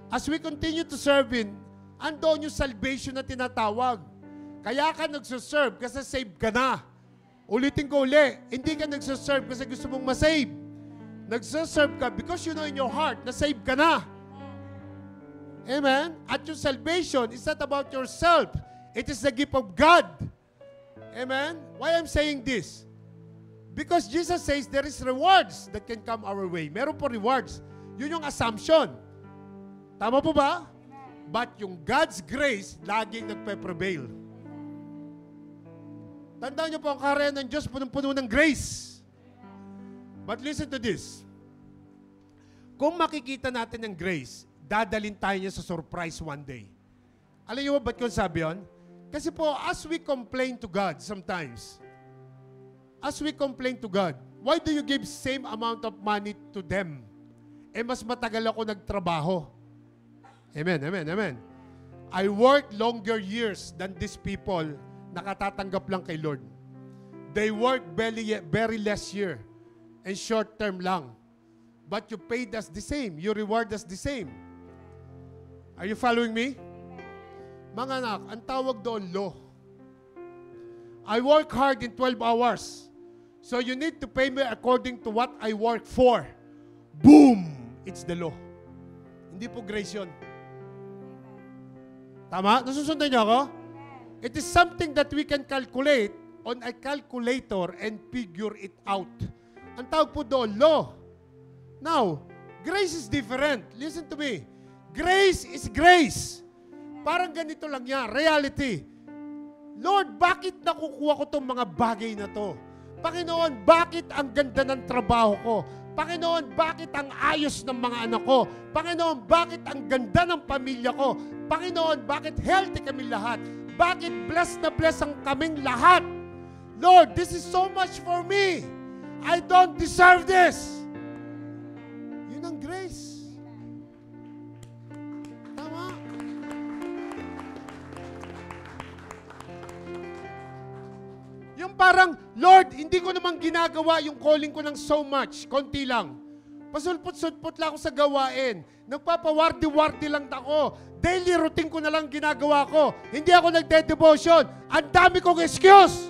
As we continue to serve Him, andoon yung salvation na tinatawag. Kaya ka nagsuserve kasi save ka na. Ulitin ko uli, hindi ka nagsuserve kasi gusto mong masave. Nagsuserve ka because you know in your heart na save ka na. Amen? At your salvation is not about yourself. It is the gift of God. Amen? Why I'm saying this? Because Jesus says there is rewards that can come our way. Meron po rewards. Yun yung assumption. Tama po ba? But yung God's grace, laging nagpe-prevail. Tandaan niyo po, ang kaharian ng Diyos, punong-puno ng grace. But listen to this. Kung makikita natin ng grace, dadalhin tayo niya sa surprise one day. Alam niyo ba ba't ko sabi yun? Kasi po, as we complain to God sometimes, why do you give same amount of money to them? Mas matagal ako nagtrabaho. Amen, amen, amen. I work longer years than these people nakatatanggap lang kay Lord. They work very less year and short term lang. But you paid us the same. You reward us the same. Are you following me? Mga anak, ang tawag doon, law. I work hard in 12 hours. So you need to pay me according to what I work for. Boom! It's the law. Hindi po grace yun. Tama? Nasusundan niyo ako? It is something that we can calculate on a calculator and figure it out. Ang tawag po doon, law. Now, grace is different. Listen to me. Grace is grace. Parang ganito lang yan. Reality. Lord, bakit nakukuha ko itong mga bagay na to? Panginoon, bakit ang ganda ng trabaho ko? Panginoon, bakit ang ayos ng mga anak ko? Panginoon, bakit ang ganda ng pamilya ko? Panginoon, bakit healthy kami lahat? Bakit blessed na blessed ang kaming lahat? Lord, this is so much for me. I don't deserve this. Yun ang grace. Tama? Yung parang, Lord, hindi ko naman ginagawa yung calling ko ng so much. Konti lang. Pasulpot-sulpot lang ako sa gawain. Nagpapawardi-wardi lang ako. Daily routine ko na lang ginagawa ko. Hindi ako nagde-devotion. Ang dami kong excuse.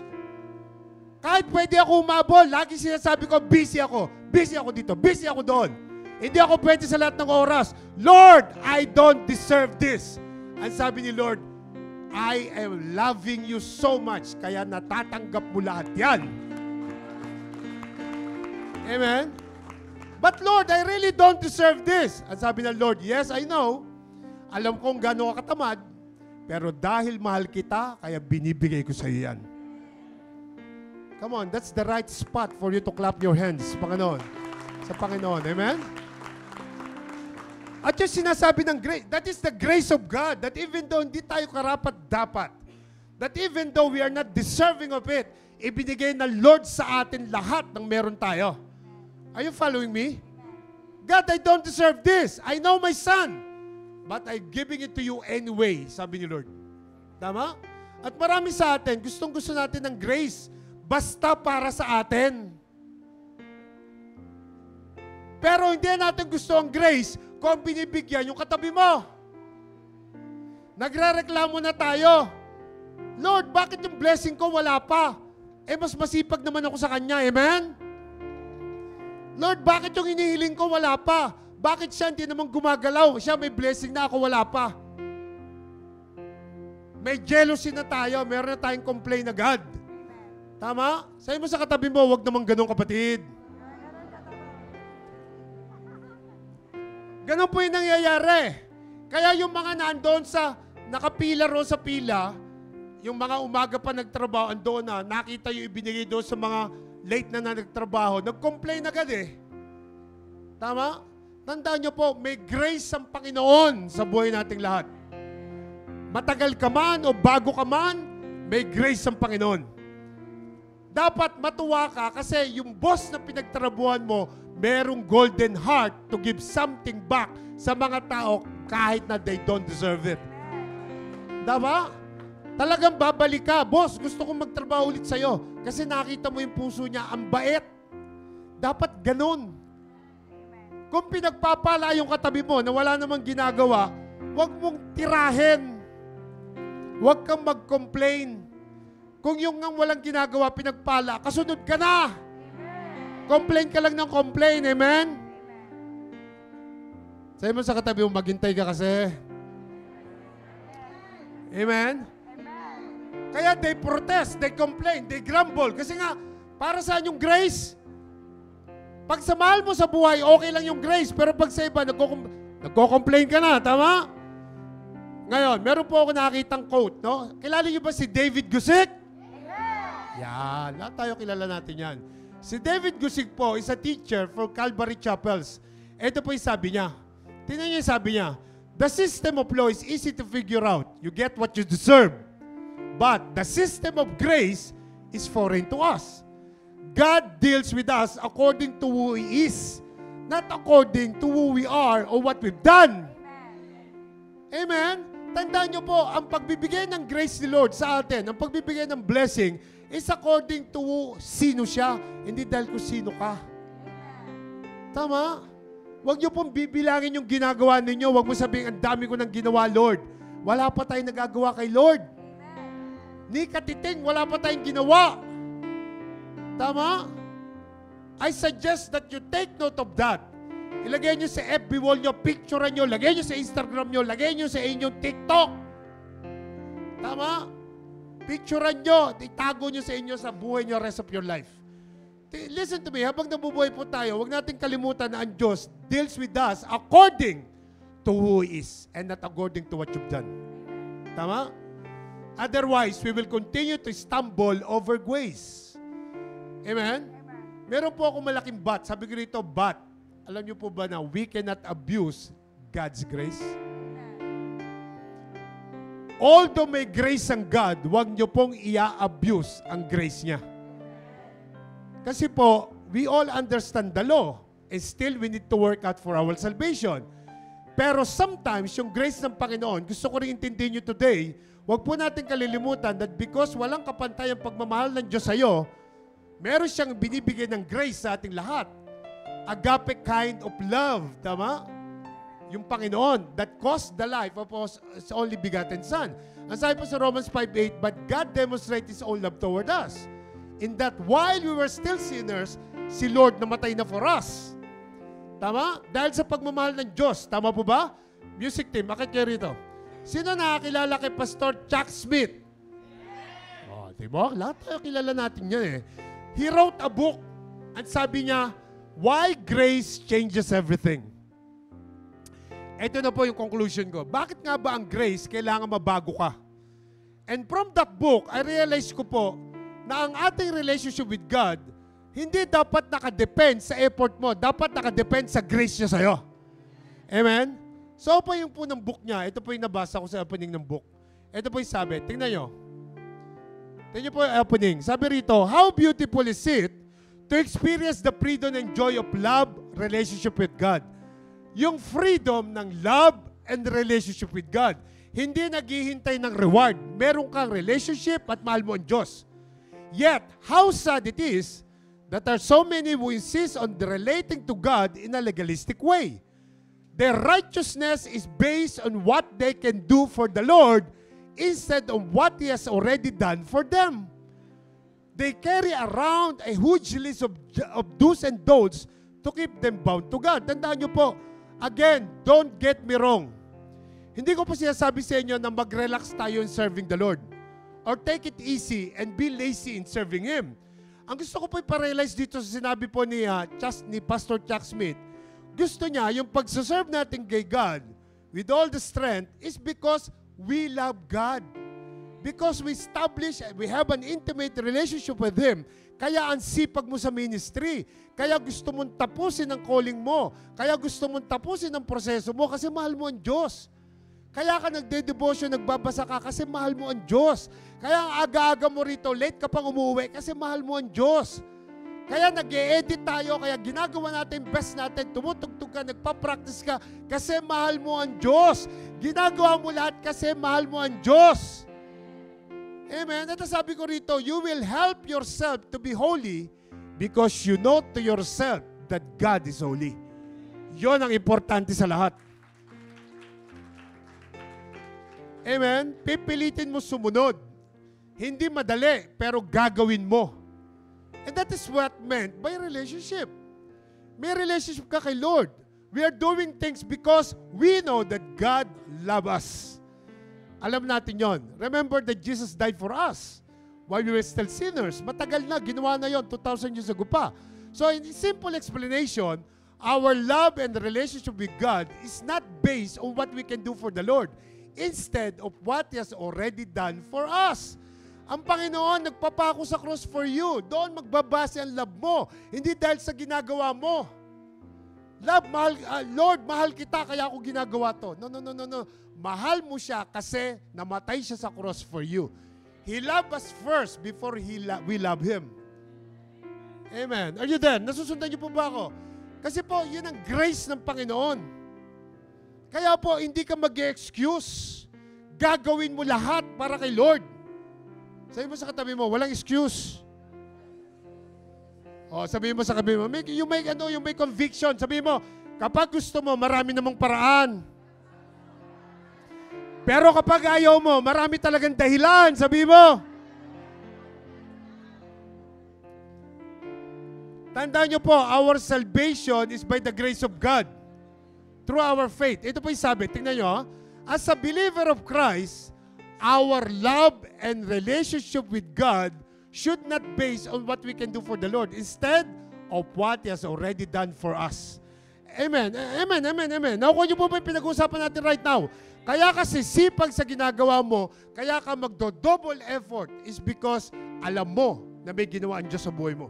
Kahit pwede ako umabol, lagi sinasabi ko, busy ako. Busy ako dito. Busy ako doon. Hindi ako pwede sa lahat ng oras. Lord, I don't deserve this. Ang sabi ni Lord, I am loving you so much, kaya natatanggap mo lahat yan. Amen? But Lord, I really don't deserve this. Ang sabi ng Lord, yes, I know. Alam kong gano'n ka katamad, pero dahil mahal kita, kaya binibigay ko sa iyo yan. Come on, that's the right spot for you to clap your hands, Panginoon. Sa Panginoon, amen? At yung sinasabi ng grace, that is the grace of God, that even though hindi tayo karapat-dapat, that even though we are not deserving of it, ibinigay ng Lord sa atin lahat ng meron tayo. Are you following me? God, I don't deserve this. I know my son, but I'm giving it to you anyway, sabi ni Lord. Tama? At marami sa atin, gustong-gusto natin ng grace, basta para sa atin. Pero hindi natin gusto ang grace kung binibigyan yung katabi mo. Nagrereklamo na tayo. Lord, bakit yung blessing ko wala pa? Eh, mas masipag naman ako sa Kanya. Amen? Lord, bakit yung hinihiling ko wala pa? Bakit siya hindi naman gumagalaw? Siya may blessing na ako wala pa. May jealousy na tayo. Meron na tayong complain agad. Tama? Sabi mo sa katabi mo, huwag naman ganun, kapatid. Ganun po yung nangyayari. Kaya yung mga nandoon sa, nakapila ro sa pila, yung mga umaga pa nagtrabaho, andoon na, nakita yung ibinigay doon sa mga late na nagtrabaho, nag-complain agad eh. Tama? Tandaan nyo po, may grace ang Panginoon sa buhay nating lahat. Matagal ka man o bago ka man, may grace ang Panginoon. Dapat matuwa ka kasi yung boss na pinagtrabuhan mo, merong golden heart to give something back sa mga tao kahit na they don't deserve it. Diba? Talagang babalik ka. Boss, gusto kong magtrabaho ulit sa'yo kasi nakita mo yung puso niya, ang bait. Dapat ganun. Kung pinagpapala yung katabi mo na wala namang ginagawa, huwag mong tirahin. Huwag kang mag-complain. Kung yung nga walang ginagawa, pinagpala, kasunod ka na. Complain ka lang ng complain. Amen? Sabi mo sa katabi mo, maghintay ka kasi. Amen? Kaya they protest, they complain, they grumble. Kasi nga, para saan yung grace? Pag sa mahal mo sa buhay, okay lang yung grace. Pero pag sa iba, nagko-complain ka na. Tama? Ngayon, meron po ako nakakitang quote. No? Kilala niyo ba si David Guzik? Yan. Lahat tayo kilala natin yan. Si David Guzik po is a teacher for Calvary Chapels. Ito po yung sabi niya. Tingnan niyo yung sabi niya. The system of law is easy to figure out. You get what you deserve. But the system of grace is foreign to us. God deals with us according to who He is, not according to who we are or what we've done. Amen? Tandaan niyo po, ang pagbibigay ng grace ni Lord sa atin, ang pagbibigay ng blessing, is according to sino siya, hindi dahil kung sino ka. Tama? Huwag niyo pong bibilangin yung ginagawa ninyo. Huwag mo sabihin, ang dami ko nang ginawa, Lord. Wala pa tayong nagagawa kay Lord. Ni katiting, wala pa tayong ginawa. Tama? I suggest that you take note of that. Ilagay nyo sa FB wall nyo, picturean nyo, lagay nyo sa Instagram nyo, lagay nyo sa inyong TikTok. Tama? Picturean nyo, itago nyo sa inyo sa buhay nyo rest of your life. Listen to me, habang nabubuhay po tayo, huwag natin kalimutan na ang Diyos deals with us according to who He is and not according to what you've done. Tama? Otherwise, we will continue to stumble over grace. Amen? Meron po akong malaking but. Sabi ko rito, but. Alam niyo po ba na we cannot abuse God's grace? Although may grace ang God, huwag niyo pong i-abuse ang grace niya. Kasi po, we all understand the law and still we need to work out for our salvation. Pero sometimes, yung grace ng Panginoon, gusto ko rin intindihin nyo today, huwag po natin kalilimutan that because walang kapantay ang pagmamahal ng Diyos sa'yo, meron siyang binibigay ng grace sa ating lahat. Agape kind of love, tama? Yung Panginoon that caused the life of His only begotten Son. Ang sabi po sa Romans 5:8, but God demonstrates His own love toward us, in that while we were still sinners, si Lord namatay na for us. Tama? Dahil sa pagmamahal ng Diyos. Tama po ba? Music team, bakit kayo rito? Sino nakakilala kay Pastor Chuck Smith? Oh, diba? Lahat tayo kilala natin yan eh. He wrote a book at sabi niya, Why Grace Changes Everything. Ito na po yung conclusion ko. Bakit nga ba ang grace kailangan mabago ka? And from that book, I realized ko po na ang ating relationship with God, hindi dapat nakadepend sa effort mo. Dapat nakadepend sa grace niya sa'yo. Amen? So, po yung po ng book niya. Ito po yung nabasa ko sa opening ng book. Ito po yung sabi. Tingnan nyo. Tingnan nyo po yung opening. Sabi rito, how beautiful is it to experience the freedom and joy of love, relationship with God. Yung freedom ng love and relationship with God. Hindi naghihintay ng reward. Meron kang relationship at mahal mo ang Diyos. Yet, how sad it is that there are so many who insist on relating to God in a legalistic way. Their righteousness is based on what they can do for the Lord instead of what He has already done for them. They carry around a huge list of do's and don'ts to keep them bound to God. Tandaan nyo po, again, don't get me wrong. Hindi ko po sinasabi sa inyo na mag-relax tayo in serving the Lord. Or take it easy and be lazy in serving Him. Ang gusto ko po i-realize dito sa sinabi po ni Pastor Chuck Smith, gusto niya yung pagsaserve natin kay God with all the strength is because we love God. Because we have an intimate relationship with Him. Kaya ang sipag mo sa ministry. Kaya gusto mong tapusin ang calling mo. Kaya gusto mong tapusin ang proseso mo kasi mahal mo ang Diyos. Kaya ka nagde-devotion, nagbabasa ka kasi mahal mo ang Diyos. Kaya ang aga-aga mo rito, late ka pang umuwi kasi mahal mo ang Diyos. Kaya nag-e-edit tayo, kaya ginagawa natin best natin, tumutugtog ka, nagpa-practice ka kasi mahal mo ang Diyos. Ginagawa mo lahat kasi mahal mo ang Diyos. Amen. At sabi ko rito, you will help yourself to be holy because you know to yourself that God is holy. Yon ang importante sa lahat. Amen? Pipilitin mo sumunod. Hindi madali, pero gagawin mo. And that is what meant by relationship. May relationship ka kay Lord. We are doing things because we know that God loves us. Alam natin yon. Remember that Jesus died for us while we were still sinners. Matagal na, ginawa na yon, 2,000 years ago pa. So in simple explanation, our love and relationship with God is not based on what we can do for the Lord. Instead of what He has already done for us. Ang Panginoon nagpapako sa cross for you. Doon magbabase ang love mo. Hindi dahil sa ginagawa mo. Lord, mahal kita kaya ako ginagawa to. No. Mahal mo siya kasi namatay siya sa cross for you. He loved us first before we love Him. Amen. Are you there? Nasusundan niyo po ba ako? Kasi po, yun ang grace ng Panginoon. Kaya po, hindi ka mag-excuse. Gagawin mo lahat para kay Lord. Sabi mo sa katabi mo, walang excuse. O, sabihin mo sa katabi mo, you may conviction. Sabihin mo, Kapag gusto mo, marami namang paraan. Pero kapag ayaw mo, marami talagang dahilan. Sabi mo. Tandaan nyo po, our salvation is by the grace of God. Through our faith. Ito po yung sabi. Tingnan nyo. As a believer of Christ, our love and relationship with God should not base on what we can do for the Lord. Instead of what He has already done for us. Amen. Amen. Amen. Amen. Nakuha niyo po ba yung pinag-uusapan natin right now? Kaya kasi sipag sa ginagawa mo, kaya ka magdo-double effort is because alam mo na may ginawa ang Diyos sa buhay mo.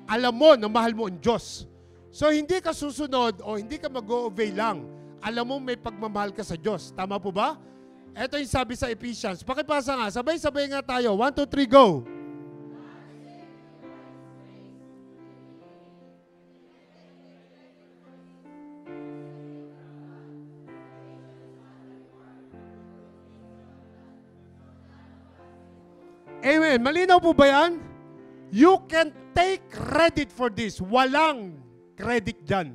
Alam mo na mahal mo ang Diyos. So hindi ka susunod o hindi ka mag-o-obey lang. Alam mo may pagmamahal ka sa Diyos. Tama po ba? Ito yung sabi sa Ephesians. Pakipasa nga. Sabay-sabay nga tayo. 1, 2, 3, go! Amen. Malinaw po ba yan? You can take credit for this. Walang credit dyan.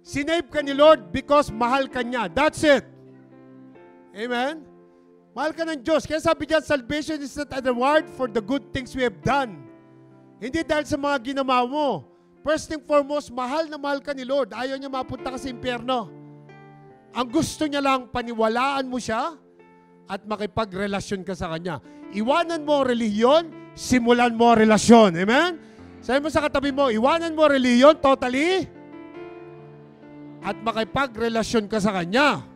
Sinave ka ni Lord because mahal ka niya. That's it. Amen? Mahal ka ng Diyos. Kaya sabi dyan, salvation is not a reward for the good things we have done. Hindi dahil sa mga ginawa mo. First and foremost, mahal na mahal ka ni Lord. Ayaw niya mapunta ka sa impyerno. Ang gusto niya lang, paniwalaan mo siya at makipagrelasyon ka sa Kanya. Iwanan mo ang relihiyon, simulan mo ang relasyon. Amen? Sabi mo sa katabi mo, iwanan mo ang relihiyon totally at makipagrelasyon ka sa Kanya.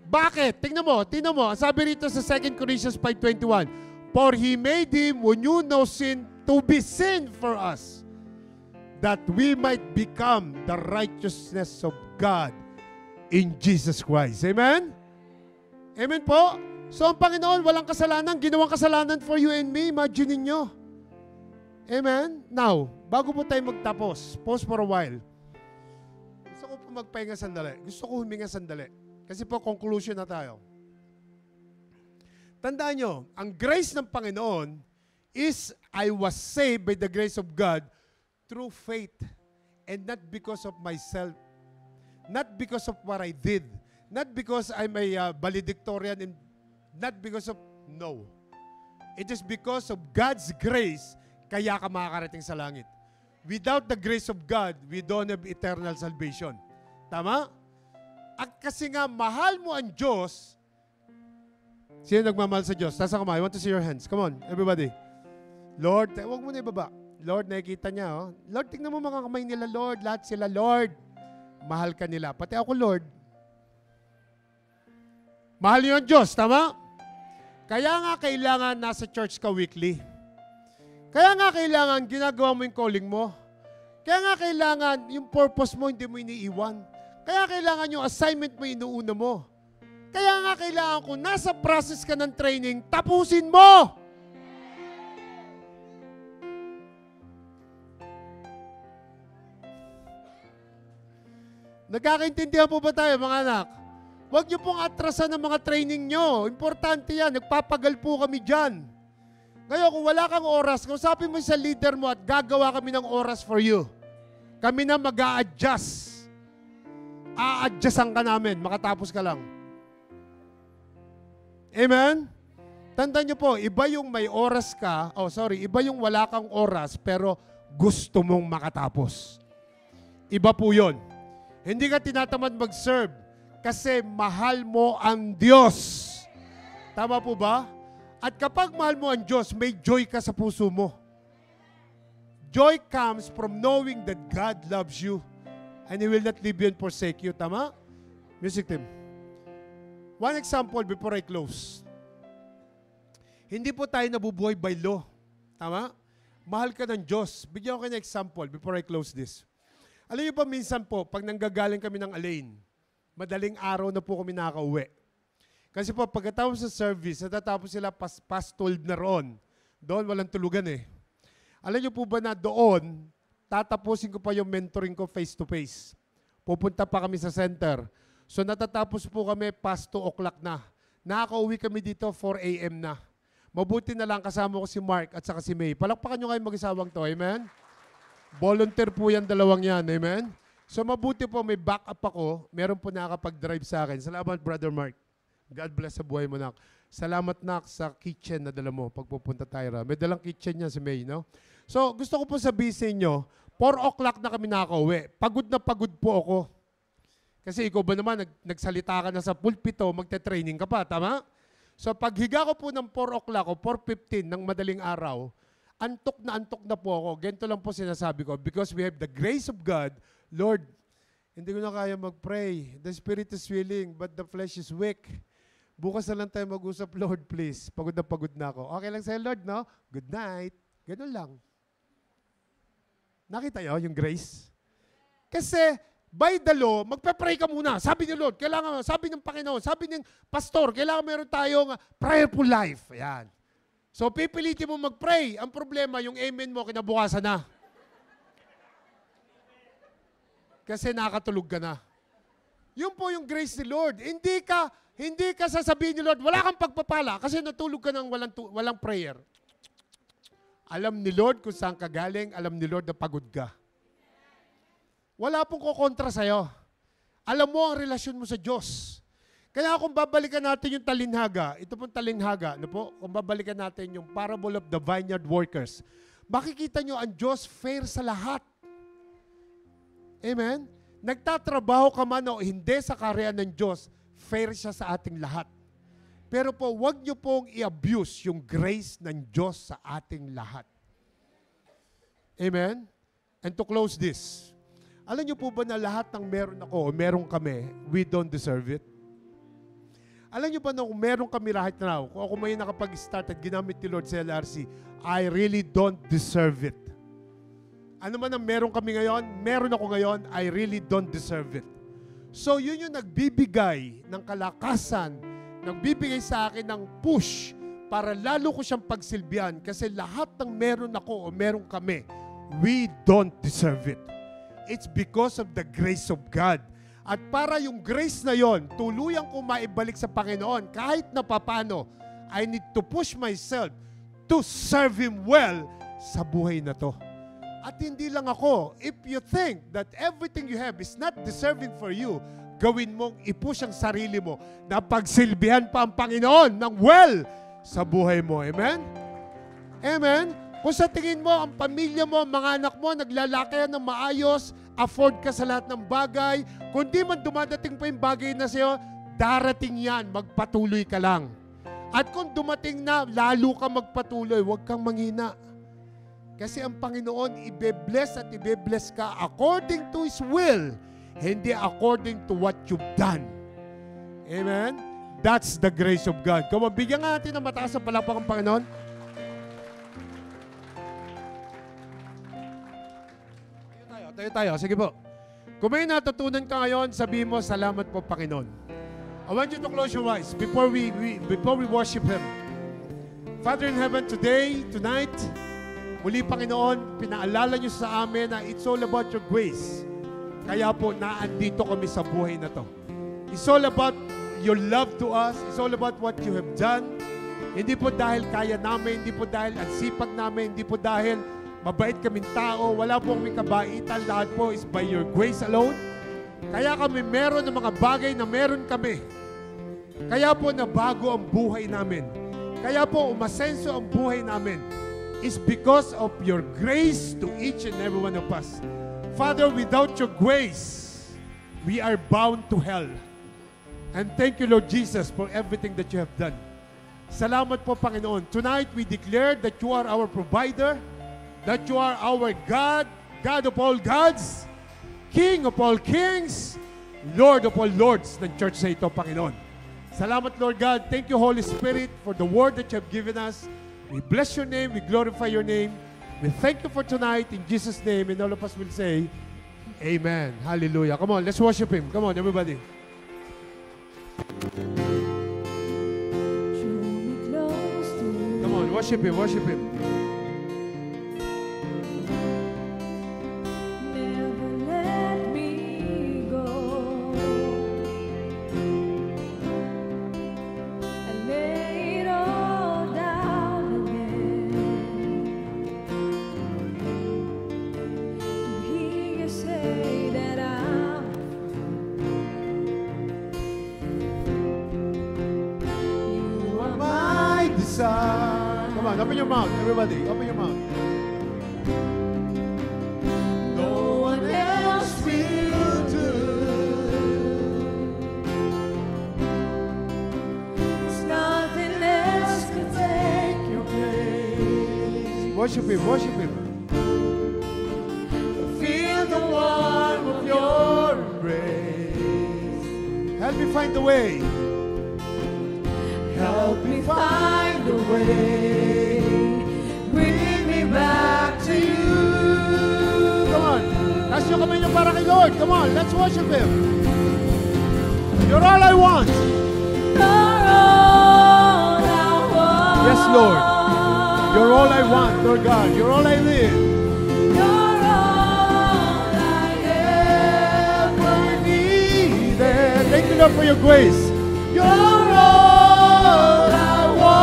Bakit? Tingnan mo. Ang sabi rito sa 2 Corinthians 5:21, for He made Him who knew no sin to be sin for us, that we might become the righteousness of God in Jesus Christ. Amen? Amen po? So ang Panginoon, walang kasalanan, ginawang kasalanan for you and me. Imagine ninyo. Amen? Now, bago po tayo magtapos, pause for a while. Gusto ko po magpahinga sandali. Gusto ko huminga sandali. Kasi po, conclusion na tayo. Tandaan nyo, ang grace ng Panginoon is I was saved by the grace of God through faith and not because of myself. Not because of what I did. Not because I'm a valedictorian and not because of, no. It is because of God's grace kaya ka makakarating sa langit. Without the grace of God, we don't have eternal salvation. Tama? At kasi nga, mahal mo ang Diyos. Sino nagmamahal sa Diyos? Taas ang kamay. I want to see your hands. Come on, everybody. Lord, huwag mo na ibaba. Lord, nakikita niya, oh. Lord, tingnan mo mga kamay nila, Lord. Lahat sila, Lord. Mahal ka nila. Pati ako, Lord. Mahal niyo ang Diyos, tama? Kaya nga kailangan nasa church ka weekly. Kaya nga kailangan ginagawa mo yung calling mo. Kaya nga kailangan yung purpose mo hindi mo iniiwan. Kaya kailangan yung assignment mo inuuna mo. Kaya nga kailangan kung nasa process ka ng training, tapusin mo! Nagkakaintindihan po ba tayo mga anak? Huwag niyo pong atrasan ng mga training niyo. Importante yan. Nagpapagal po kami dyan. Ngayon, kung wala kang oras, kausapin mo sa leader mo at gagawa kami ng oras for you. Kami na mag-a-adjust. A-adjustan ka namin. Makatapos ka lang. Amen? Tandaan niyo po, iba yung may oras ka, iba yung wala kang oras pero gusto mong makatapos. Iba po yun. Hindi ka tinatamad mag-serve kasi mahal mo ang Diyos. Tama po ba? At kapag mahal mo ang Diyos, may joy ka sa puso mo. Joy comes from knowing that God loves you and He will not leave you and forsake you. Tama? Music team. One example before I close. Hindi po tayo nabubuhay by law. Tama? Mahal ka ng Diyos. Bigyan ko kayo ng example before I close this. Alam niyo ba minsan po, pag nanggagaling kami ng Alain, madaling araw na po kami nakaka-uwi. Kasi po, pagkatapos sa service, natatapos sila past 12 na roon. Doon, walang tulugan eh. Alam niyo po ba na doon, tatapusin ko pa yung mentoring ko face-to-face. Pupunta pa kami sa center. So, natatapos po kami past 2 o'clock na. Nakaka-uwi kami dito 4 a.m. na. Mabuti na lang kasama ko si Mark at saka si May. Palakpakan nyo kayo mag-isawang to. Amen? Volunteer po yan, dalawang yan. Amen? So mabuti po may backup ako. Meron po nakakapag-drive sa akin. Salamat, Brother Mark. God bless sa buhay mo, nak. Salamat, nak, sa kitchen na dala mo pagpupunta tayo. May dalang kitchen niya si May, no? So gusto ko po sabihin sa inyo, 4 o'clock na kami nakakauwi. Pagod na pagod po ako. Kasi ikaw ba naman, nagsalita ka na sa pulpito, magte-training ka pa, tama? So paghiga ko po ng 4 o'clock o 4:15 ng madaling araw, antok na po ako. Ganito lang po sinasabi ko, because we have the grace of God. Lord, hindi ko na kaya mag-pray. The spirit is willing, but the flesh is weak. Bukas na lang tayo mag-usap, Lord, please. Pagod na ako. Okay lang sa'yo, Lord, no? Good night. Ganun lang. Nakita nyo yung grace? Kasi, by the law, magpe-pray ka muna. Sabi ni Lord, kailangan, sabi ng Panginoon, sabi ng pastor, kailangan meron tayong prayerful life. Ayan. So, pipilitin mo mag-pray. Ang problema, yung amen mo, kinabukasan na. Kasi nakatulog ka na. Yun po yung grace ni Lord. Hindi ka sasabihin ni Lord, wala kang pagpapala kasi natulog ka ng walang prayer. Alam ni Lord kung saan ka galing, alam ni Lord na pagod ka. Wala pong kukontra sa'yo. Alam mo ang relasyon mo sa Diyos. Kaya kung babalikan natin yung talinhaga, ito pong talinhaga, ano po? Kung babalikan natin yung parable of the vineyard workers, makikita nyo ang Diyos fair sa lahat. Amen? Nagtatrabaho ka man o hindi sa karyan ng Diyos, fair siya sa ating lahat. Pero po, wag nyo pong i-abuse yung grace ng Diyos sa ating lahat. Amen? And to close this, alam nyo po ba na lahat ng meron ako o meron kami, we don't deserve it? Alam nyo ba na kung meron kami right now, kung ako may nakapag-start at ginamit ni Lord sa LRC, I really don't deserve it. Ano man ang meron kami ngayon, meron ako ngayon, I really don't deserve it. So yun yung nagbibigay ng kalakasan, nagbibigay sa akin ng push para lalo ko siyang pagsilbihan kasi lahat ng meron ako o meron kami, we don't deserve it. It's because of the grace of God. At para yung grace na yon, tuluyang ko maibalik sa Panginoon kahit na papano, I need to push myself to serve Him well sa buhay na to. At hindi lang ako, if you think that everything you have is not deserving for you, gawin mong i-push ang sarili mo na pagsilbihan pa ang Panginoon ng well sa buhay mo. Amen? Amen? Kung sa tingin mo, ang pamilya mo, mga anak mo, naglalaki ng maayos, afford ka sa lahat ng bagay, kung di man dumadating pa yung bagay na sa'yo, darating yan, magpatuloy ka lang. At kung dumating na, lalo ka magpatuloy, huwag kang manghina. Kasi ang Panginoon, ibe-bless at ibe-bless ka according to His will, hindi according to what you've done. Amen? That's the grace of God. Kung mabigyan nga natin ng mataas sa palakpak ang Panginoon. Tayo. Sige po. Kung may natutunan ka ngayon, sabihin mo, salamat po, Panginoon. I want you to close your eyes before we worship Him. Father in heaven, tonight, muli, Panginoon, pinaalala niyo sa amin na it's all about your grace. Kaya po, naandito kami sa buhay na to. It's all about your love to us. It's all about what you have done. Hindi po dahil kaya namin, hindi po dahil ang sipag namin, hindi po dahil mabait kaming tao, wala po kaming kabaitan, lahat po is by your grace alone. Kaya kami meron ng mga bagay na meron kami. Kaya po nabago ang buhay namin. Kaya po umasenso ang buhay namin. It's because of your grace to each and every one of us. Father, without your grace, we are bound to hell. And thank you, Lord Jesus, for everything that you have done. Salamat po, Panginoon. Tonight, we declare that you are our provider, that you are our God, God of all gods, King of all kings, Lord of all lords ng church na ito, Panginoon. Salamat, Lord God. Thank you, Holy Spirit, for the word that you have given us. We bless your name. We glorify your name. We thank you for tonight in Jesus' name. And all of us will say, Amen. Hallelujah. Come on, let's worship Him. Come on, everybody. Come on, worship Him, worship Him. Say that I Open your mouth, everybody. Open your mouth. No one else will do. There's nothing else could take your place. Worship Him, worship Him. Feel the warmth of your embrace. Help me find the way. Help me find a way. Bring me back to you. Come on. Taas nyo kamay nyo para kay Lord. Come on, let's worship Him. You're all I want. You're all I want. Yes, Lord. You're all I want, Lord God. You're all I need. You're all I ever needed. Thank you, Lord, for your grace. You're all I want.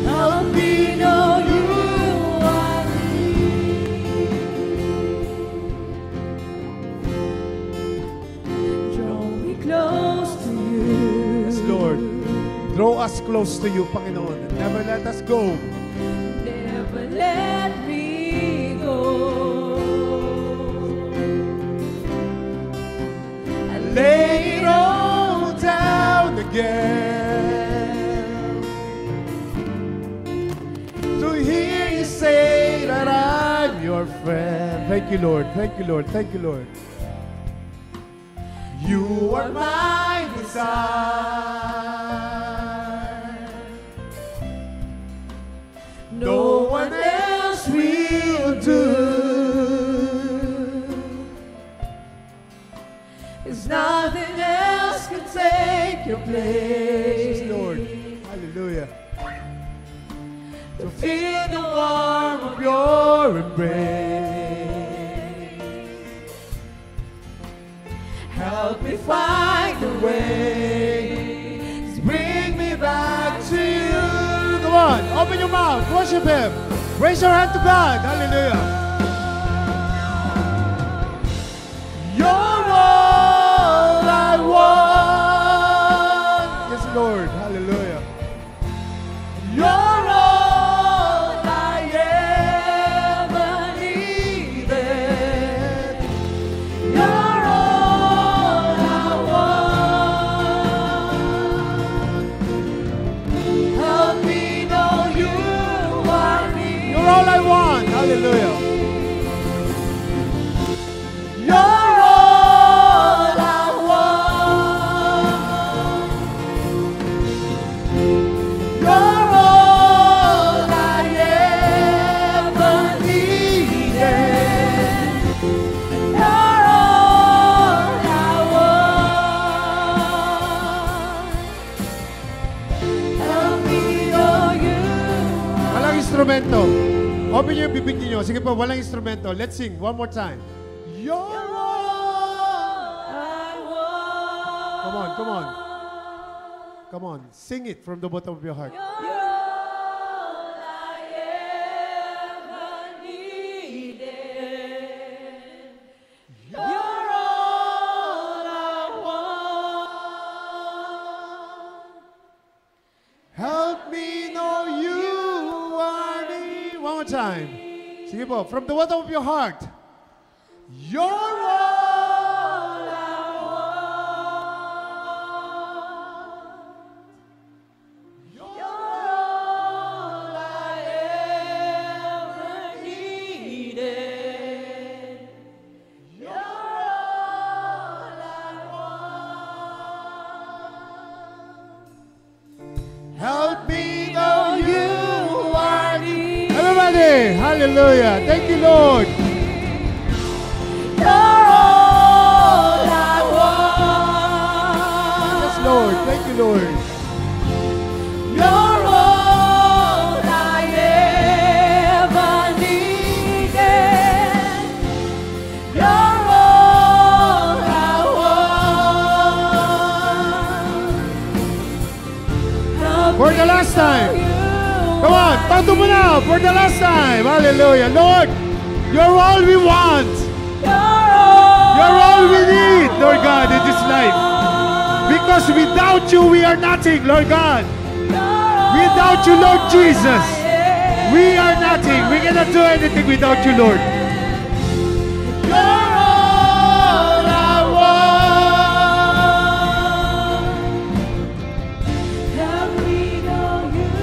Help me know you are near. Draw me close to you. Yes, Lord. Draw us close to you, Panginoon. And never let us go. Never let me go. And Lay it all down again. To hear you say that I'm your friend. Thank you, Lord. Thank you, Lord. Thank you, Lord. You are my desire. No one else will do. There's nothing else can take your place. Yes, Lord. Hallelujah. To feel the warmth of your embrace. Help me find a way to bring me back to you. Come on, open your mouth, worship Him. Raise your hand to God. Hallelujah. You're all I want. Yes, Lord. Hallelujah. You're all I ever needed. You're all I want. Help me know you are near. You're all I want. Hallelujah. You're all I want. You're all I ever needed. You're all I want. Help me know you. Walang instrumento. Open niyo yung bibig niyo. Sige po, walang instrumento. Let's sing one more time. You're all. I want. Come on, come on. Come on. Sing it from the bottom of your heart. You're all I ever needed. You're all I want. Help me know you are near. One more time. Sige po, from the bottom of your heart. You're all I want. You're all I ever needed. You're all I want. Help me know you are near. Everybody, hallelujah. Thank you, Lord. You're all I want. Yes, Lord. Thank you, Lord. You're all I ever needed. You're all I want. Help For me the last time. know you Come on, are tato mo na for the last time. Hallelujah. Lord, you're all we want. You're all You're all we need, Lord God, in this life. Because without you, we are nothing, Lord God. Without you, Lord Jesus, we are nothing. We cannot do anything without you, Lord. You're all I want. Help me know you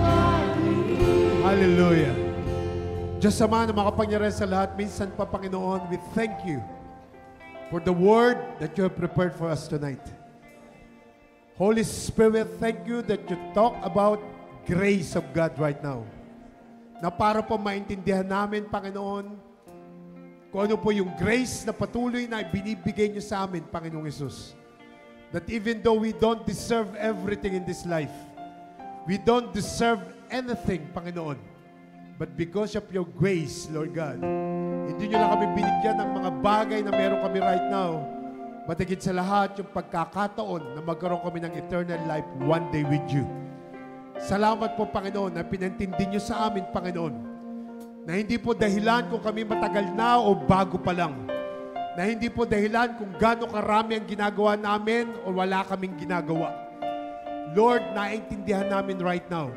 are real. Hallelujah. Diyos Ama na makapangyarihan sa lahat, minsan pa, Panginoon, we thank you for the word that you have prepared for us tonight. Holy Spirit, thank you that you talk about grace of God right now. Na para po maintindihan namin, Panginoon, kung ano po yung grace na patuloy na binibigay niyo sa amin, Panginoong Yesus. That even though we don't deserve everything in this life, we don't deserve anything, Panginoon, but because of your grace, Lord God, hindi niyo lang kami binigyan ng mga bagay na meron kami right now, but higit sa lahat, yung pagkakataon na magkaroon kami ng eternal life one day with you. Salamat po, Panginoon, na pinantindi niyo sa amin, Panginoon, na hindi po dahilan kung kami matagal na o bago pa lang. Na hindi po dahilan kung gaano karami ang ginagawa namin o wala kaming ginagawa. Lord, naintindihan namin right now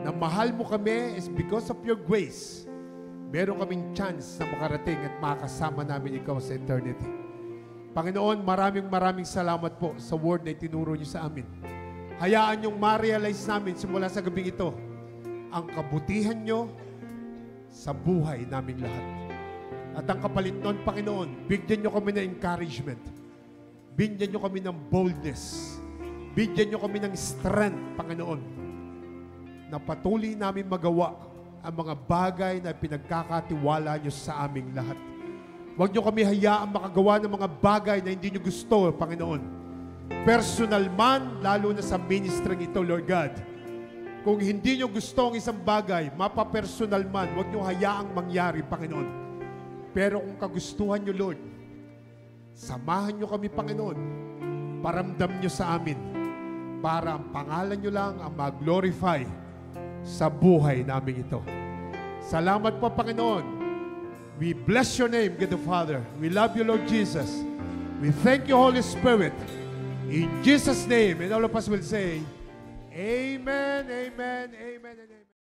na mahal mo kami is because of your grace. Meron kaming chance na makarating at makasama namin ikaw sa eternity. Panginoon, maraming salamat po sa word na itinuro niyo sa amin. Hayaan niyong ma-realize namin simula sa gabing ito ang kabutihan niyo sa buhay naming lahat. At ang kapalit nun, Panginoon, bigyan niyo kami ng encouragement. Bigyan niyo kami ng boldness. Bigyan niyo kami ng strength, Panginoon, na patuloy namin magawa ang mga bagay na pinagkakatiwala niyo sa aming lahat. Huwag niyo kami hayaang makagawa ng mga bagay na hindi niyo gusto, Panginoon. Personal man, lalo na sa ministry ito, Lord God. Kung hindi niyo gusto ang isang bagay, mapapersonal man, huwag niyo hayaang mangyari, Panginoon. Pero kung kagustuhan niyo, Lord, samahan niyo kami, Panginoon. Paramdam niyo sa amin para ang pangalan niyo lang ang mag-glorify sa buhay namin ito. Salamat po, Panginoon. We bless your name, God the Father. We love you, Lord Jesus. We thank you, Holy Spirit. In Jesus' name, and all of us will say, Amen, amen, amen, and amen.